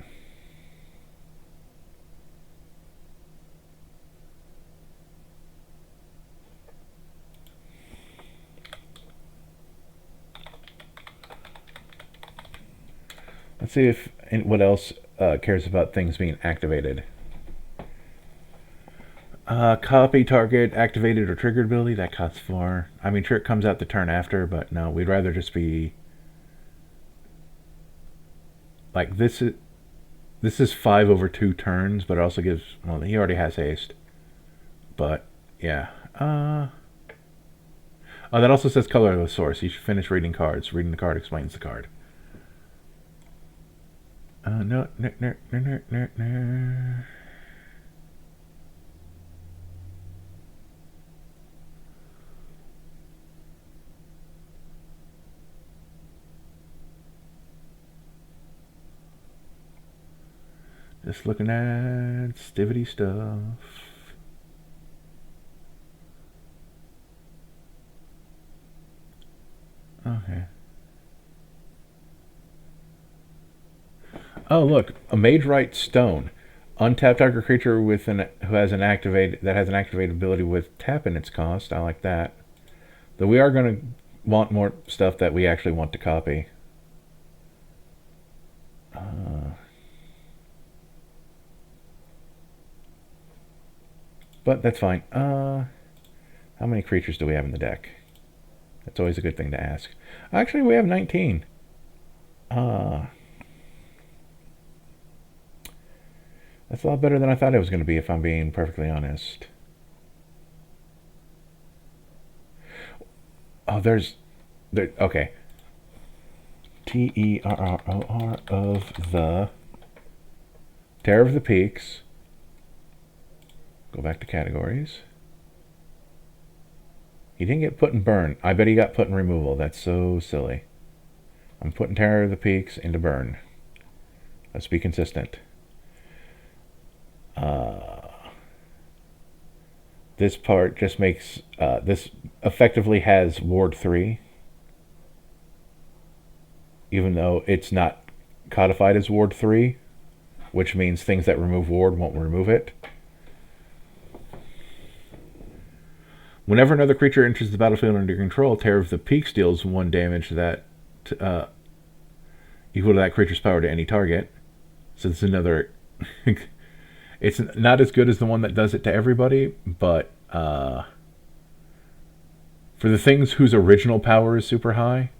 Let's see if what else cares about things being activated. Copy target activated or triggered ability. That costs 4. I mean, sure, it comes out the turn after, but no, we'd rather just be like this. This is 5 over 2 turns, but it also gives. Well, he already has haste. But yeah. Oh, that also says colorless source. You should finish reading cards. Reading the card explains the card. No. Just looking at stivity stuff. Okay. Oh, look, a Mage Right Stone. Untap target creature who has an activated ability with tap in its cost. I like that. Though we are going to want more stuff that we actually want to copy. But that's fine. How many creatures do we have in the deck? That's always a good thing to ask. Actually, we have 19. That's a lot better than I thought it was going to be, if I'm being perfectly honest. Oh, okay. Terror of the Terror of the Peaks. Go back to categories. He didn't get put in burn. I bet he got put in removal. That's so silly. I'm putting Terror of the Peaks into burn. Let's be consistent. This part just makes... this effectively has Ward 3. Even though it's not codified as Ward 3. Which means things that remove Ward won't remove it. Whenever another creature enters the battlefield under control, Terror of the Peaks deals 1 damage that equal to that creature's power to any target. So it's another... it's not as good as the one that does it to everybody, but for the things whose original power is super high,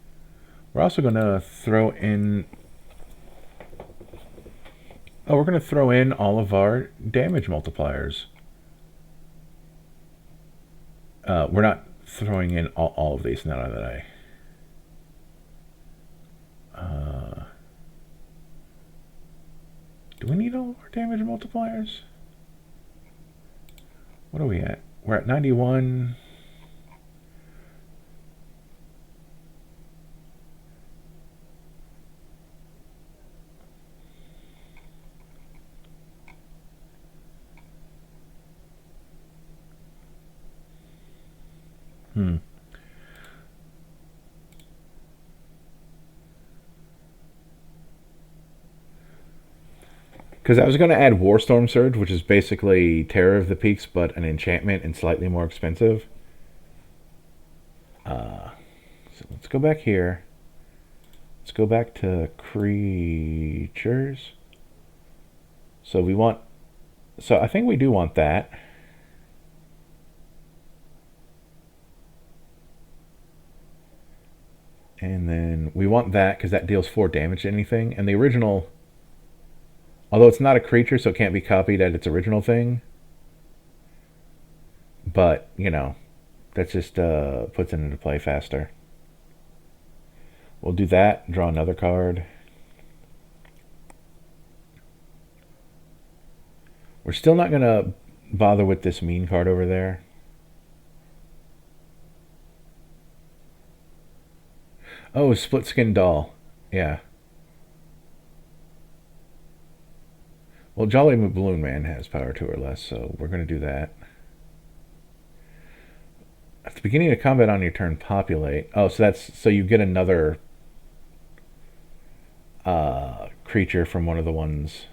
we're also going to throw in... Oh, we're going to throw in all of our damage multipliers. We're not throwing in all of these now that I... do we need all of our damage multipliers? What are we at? We're at 91. Because I was going to add Warstorm Surge, which is basically Terror of the Peaks, but an enchantment and slightly more expensive. So let's go back here. Let's go back to creatures. So we want... So I think we do want that. And then we want that because that deals 4 damage to anything. And the original... Although it's not a creature, so it can't be copied at its original thing. But, you know, that just puts it into play faster. We'll do that, draw another card. We're still not going to bother with this mean card over there. Oh, Split Skin Doll. Yeah. Well, Jolly Balloon Man has power 2 or less, so we're going to do that. At the beginning of combat on your turn, populate. Oh, so you get another creature from one of the ones.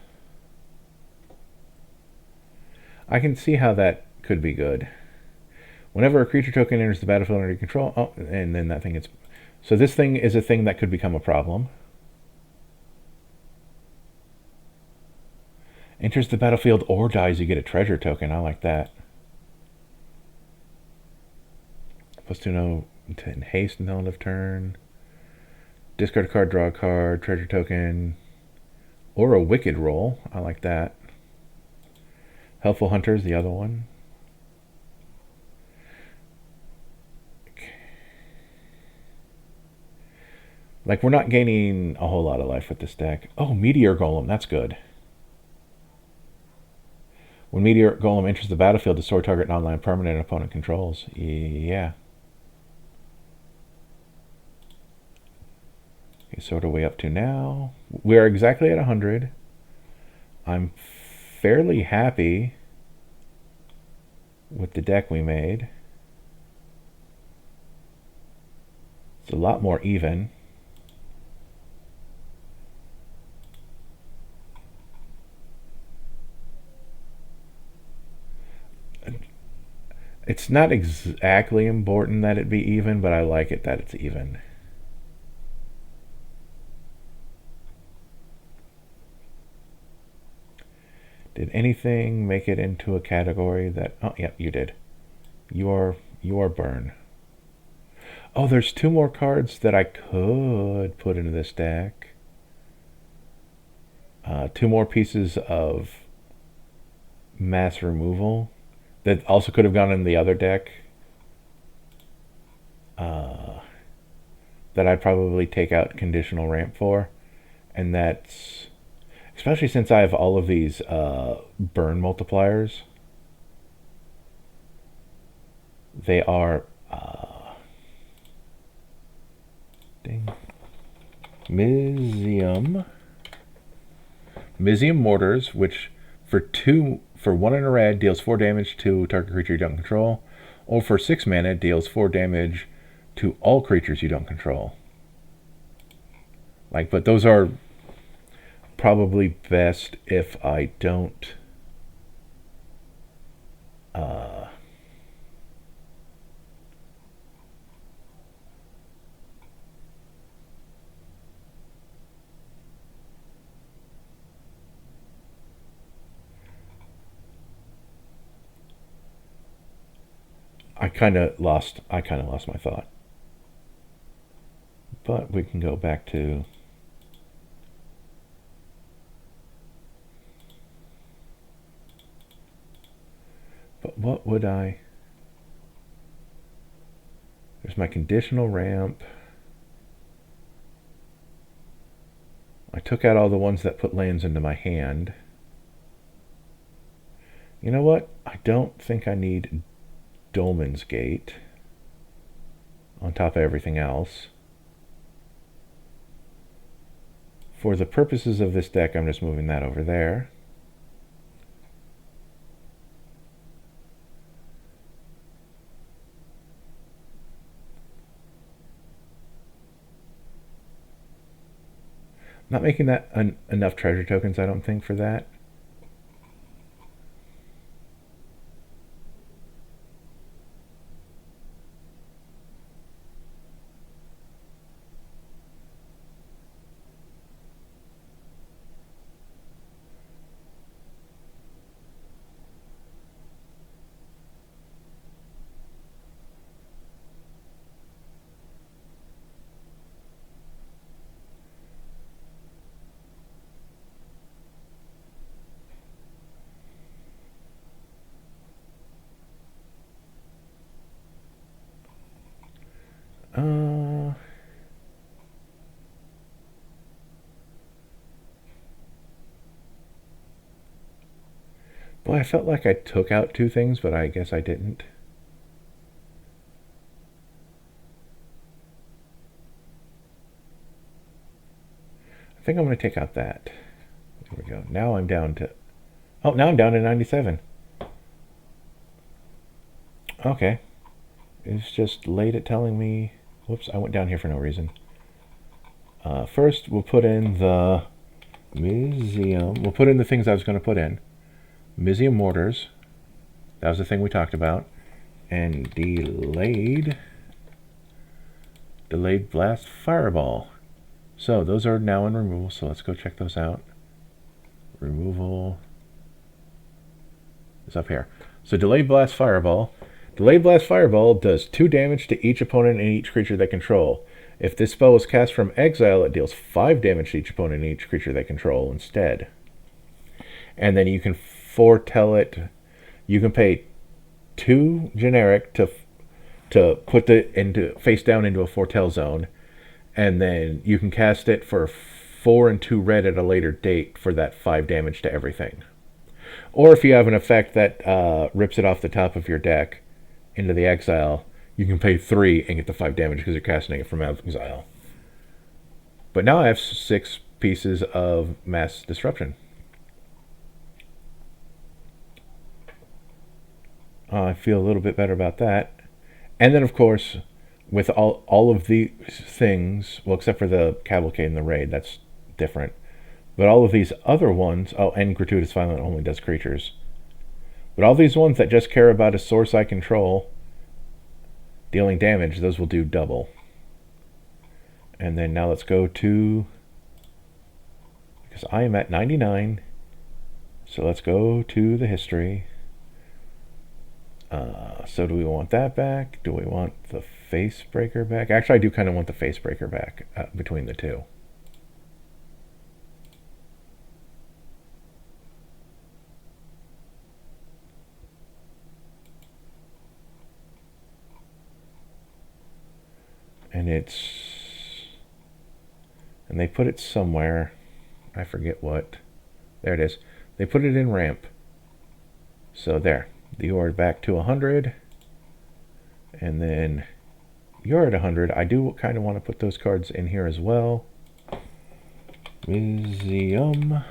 I can see how that could be good. Whenever a creature token enters the battlefield under your control, oh, and then that thing gets... So this thing is a thing that could become a problem. Enters the battlefield or dies, you get a treasure token. I like that. +2 to haste until end of turn. Discard a card, draw a card, treasure token, or a wicked roll. I like that. Helpful Hunter is the other one. Like, we're not gaining a whole lot of life with this deck. Oh, Meteor Golem, that's good. When Meteor Golem enters the battlefield, destroy target non-land permanent opponent controls. Yeah. Okay, so what are we up to now? We are exactly at 100. I'm fairly happy with the deck we made. It's a lot more even. It's not exactly important that it be even, but I like it that it's even. Did anything make it into a category that... Oh, yeah, you did. You are burn. Oh, there's 2 more cards that I could put into this deck. 2 more pieces of mass removal that also could have gone in the other deck. that I'd probably take out conditional ramp for, and that's especially since I have all of these burn multipliers. They are ding, Mizium mortars, which for 1 in a red deals 4 damage to target creature you don't control, or for 6 mana deals 4 damage to all creatures you don't control. Like, but those are probably best if I don't I kind of lost my thought. But we can go back to but what would I? There's my conditional ramp. I took out all the ones that put lands into my hand. You know what? I don't think I need Dolmen's Gate on top of everything else. For the purposes of this deck, I'm just moving that over there. Not making that enough treasure tokens, I don't think, for that. Boy, I felt like I took out 2 things, but I guess I didn't. I think I'm going to take out that. There we go. Now I'm down to... Oh, now I'm down to 97. Okay. It's just late at telling me... Whoops, I went down here for no reason. First, we'll put in the Mizium. We'll put in the things I was going to put in. Mizium mortars. That was the thing we talked about. And delayed blast fireball. So those are now in removal, so let's go check those out. Removal is up here. So delayed blast fireball. Delayed blast fireball does 2 damage to each opponent and each creature they control. If this spell is cast from exile, it deals 5 damage to each opponent and each creature they control instead. And then you can foretell it. You can pay 2 generic to put the face down into a foretell zone, and then you can cast it for 4 and 2 red at a later date for that 5 damage to everything. Or if you have an effect that rips it off the top of your deck into the exile, you can pay 3 and get the 5 damage because you're casting it from exile. But now I have 6 pieces of mass disruption. I feel a little bit better about that. And then, of course, with all of these things, well, except for the Cavalcade and the Raid, that's different. But all of these other ones, oh, and Gratuitous Violent only does creatures. But all these ones that just care about a source I control, dealing damage, those will do double. And then now let's go to, because I am at 99, so let's go to the history. So do we want that back? Do we want the face breaker back? Actually, I do kind of want the face breaker back between the two. And it's And they put it somewhere. I forget what. There it is. They put it in ramp. So there. You are back to 100. And then you're at 100. I do kind of want to put those cards in here as well. Museum.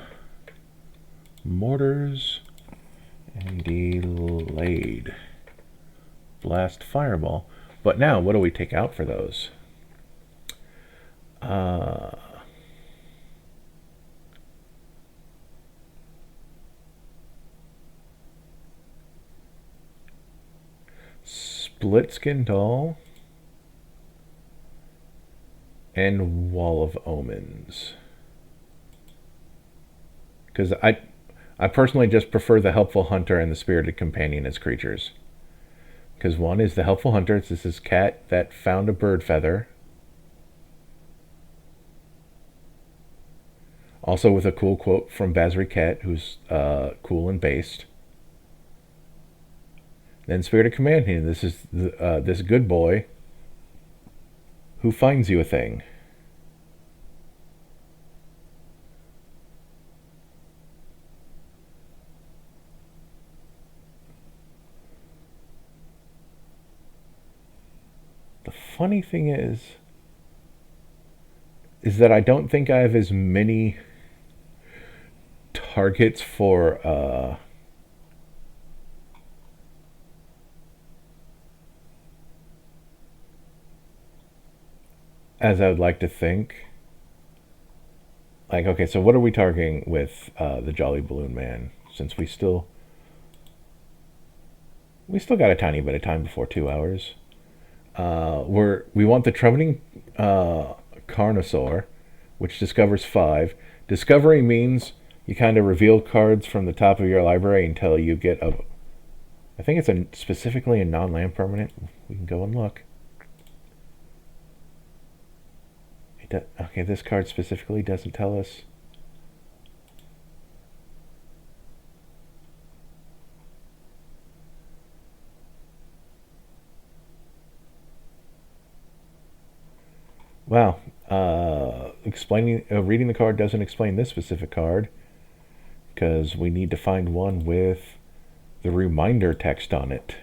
Mortars. And delayed. Blast Fireball. But now, what do we take out for those? Split Skin Doll and Wall of Omens. Because I personally just prefer the Helpful Hunter and the Spirited Companion as creatures. Because one is the Helpful Hunter. It's this cat that found a bird feather. Also with a cool quote from Basri Cat, who's cool and based. Then Spirited Companion. This is this good boy who finds you a thing. The funny thing is that I don't think I have as many targets for as I would like to think. Like, okay, so what are we targeting with the Jolly Balloon Man? Since we still got a tiny bit of time before 2 hours. We want the Trumpeting Carnosaur, which discovers 5. Discovery means you kind of reveal cards from the top of your library until you get a... I think it's specifically a non-land permanent. We can go and look. Okay, this card specifically doesn't tell us. Wow. Reading the card doesn't explain this specific card, because we need to find one with the reminder text on it.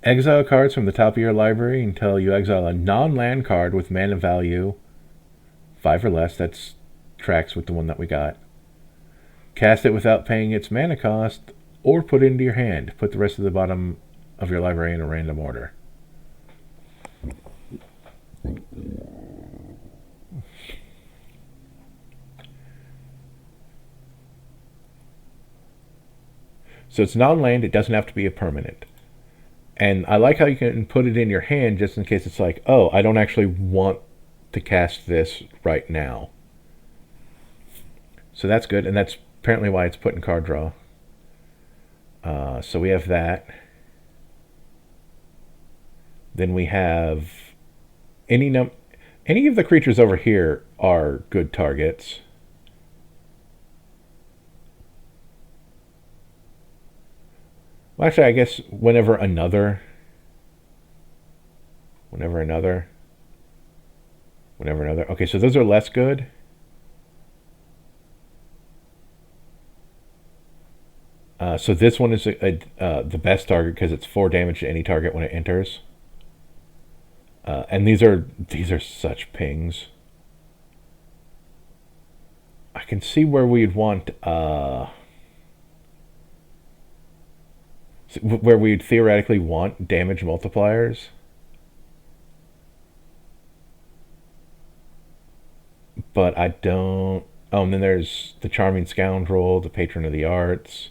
Exile cards from the top of your library until you exile a non-land card with mana value 5 or less. That's tracks with the one that we got. Cast it without paying its mana cost, or put it into your hand. Put the rest of the bottom of your library in a random order. So it's non-land. It doesn't have to be a permanent. And I like how you can put it in your hand just in case it's like, oh, I don't actually want to cast this right now. So that's good, and that's apparently why it's put in card draw. So we have that. Then we have any of the creatures over here are good targets. Well, actually, I guess whenever another. Okay, so those are less good. So this one is the best target because it's 4 damage to any target when it enters. And these are such pings. I can see where we'd want where we'd theoretically want damage multipliers. But I don't... Oh, and then there's the Charming Scoundrel, the Patron of the Arts.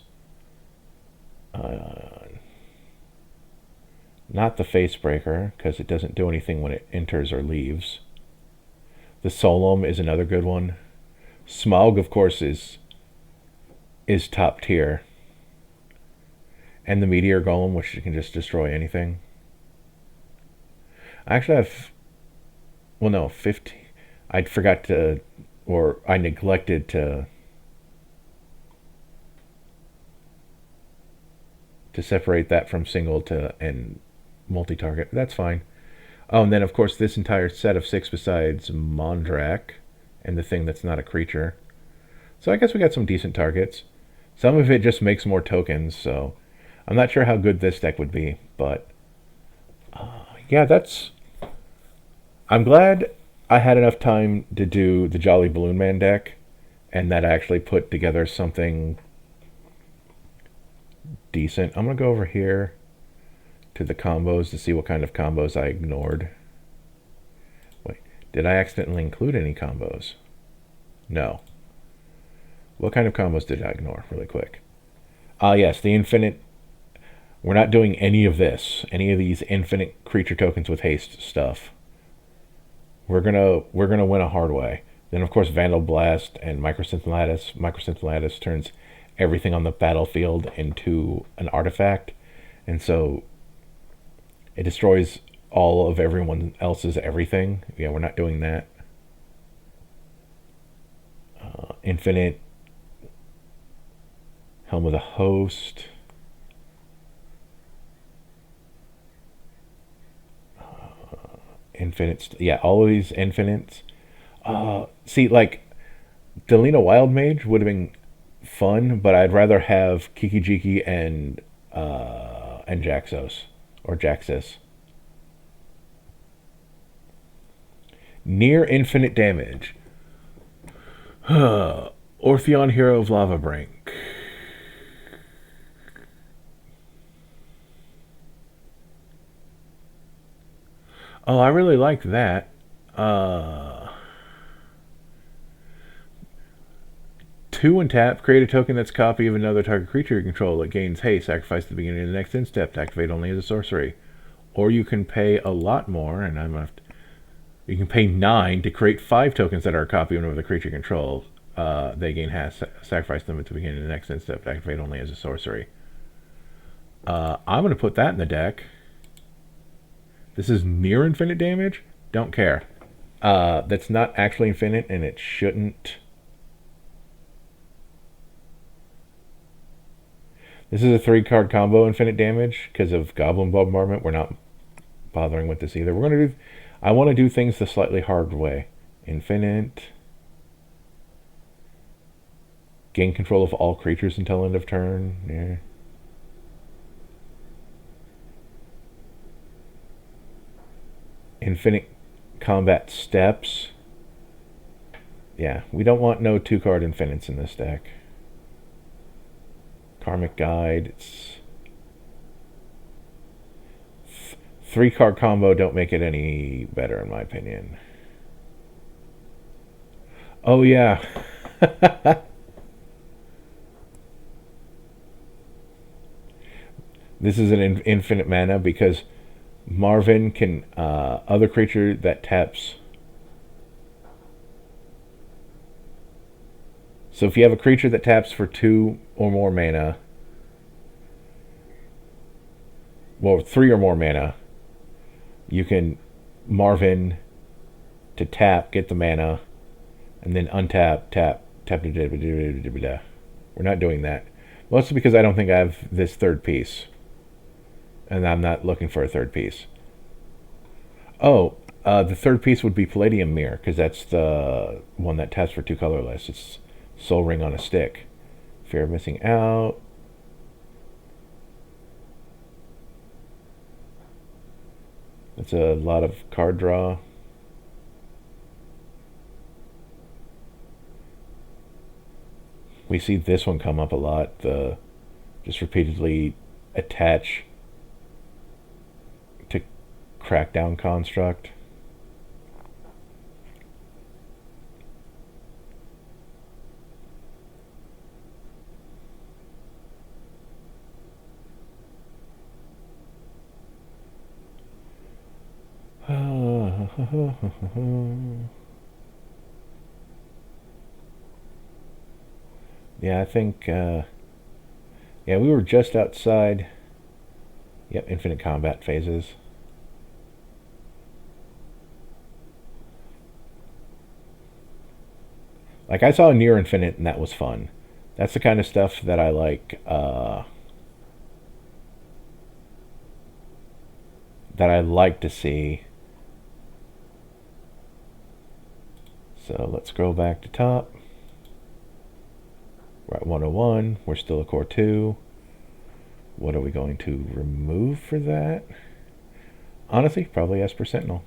Not the Facebreaker, because it doesn't do anything when it enters or leaves. The Solemn is another good one. Smaug, of course, is top tier. And the Meteor Golem, which can just destroy anything. I actually have... Well, no, 50... I forgot to... Or I neglected to to separate that from single to and multi-target. That's fine. Oh, and then of course this entire set of 6 besides Mondrak and the thing that's not a creature. So I guess we got some decent targets. Some of it just makes more tokens, so I'm not sure how good this deck would be, but yeah, that's... I'm glad I had enough time to do the Jolly Balloon Man deck, and that I actually put together something decent. I'm going to go over here to the combos to see what kind of combos I ignored. Wait, did I accidentally include any combos? No. What kind of combos did I ignore really quick? Yes, the infinite... We're not doing any of this. Any of these infinite creature tokens with haste stuff. We're gonna win a hard way. Then of course Vandal Blast and Microsynth Lattice. Microsynth Lattice turns everything on the battlefield into an artifact, and so it destroys all of everyone else's everything. Yeah, we're not doing that. Infinite Helm of the Host. Infinites. Yeah, all of these infinites. See, like, Delina Wild Mage would have been fun, but I'd rather have Kiki Jiki and Jaxos. Or Jaxus. Near infinite damage. Orpheon, Hero of Lava Brink. Oh, I really like that. 2 and tap, create a token that's a copy of another target creature you control that gains haste. Sacrifice at the beginning of the next end step to activate only as a sorcery. Or you can pay a lot more, and you can pay 9 to create 5 tokens that are a copy of another creature you control. They gain haste. Sacrifice them at the beginning of the next end step to activate only as a sorcery. I'm going to put that in the deck. This is near infinite damage? Don't care. That's not actually infinite, and it shouldn't. This is a 3-card combo infinite damage because of Goblin Bombardment. We're not bothering with this either. We're going to do... I want to do things the slightly hard way. Infinite. Gain control of all creatures until end of turn. Yeah. Infinite combat steps. Yeah, we don't want no 2-card infinites in this deck. Karmic Guide. It's 3-card combo. Don't make it any better in my opinion. Oh yeah. This is an infinite mana because Marvin can other creature that taps. So if you have a creature that taps for 2 or more mana, well, 3 or more mana, you can Marvin to tap, get the mana, and then untap, tap. We're not doing that. Mostly because I don't think I have this 3rd piece. And I'm not looking for a 3rd piece. Oh, the 3rd piece would be Palladium Mirror, because that's the one that taps for 2 colorless. It's Soul Ring on a stick. Fear of missing out. That's a lot of card draw. We see this one come up a lot. The just repeatedly attach to Crackdown Construct. Yeah, I think, yeah, we were just outside. Yep, infinite combat phases. Like, I saw Near Infinite, and that was fun. That's the kind of stuff that I like, that I like to see. So let's scroll back to top. We're at 101. We're still a core 2. What are we going to remove for that? Honestly, probably Esper Sentinel.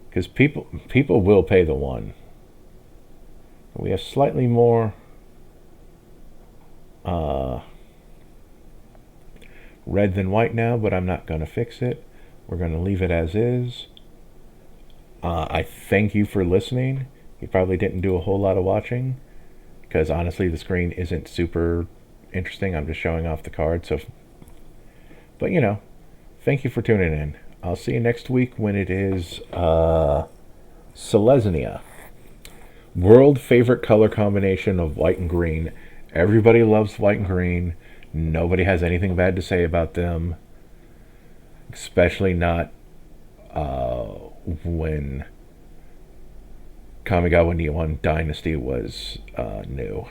Because people will pay the 1. We have slightly more red than white now, but I'm not going to fix it. We're going to leave it as is. I thank you for listening. You probably didn't do a whole lot of watching, because honestly the screen isn't super interesting. I'm just showing off the card. So, but you know, thank you for tuning in. I'll see you next week when it is Selesnya. World favorite color combination of white and green. Everybody loves white and green. Nobody has anything bad to say about them. Especially not when Kamigawa Nippon Dynasty was new.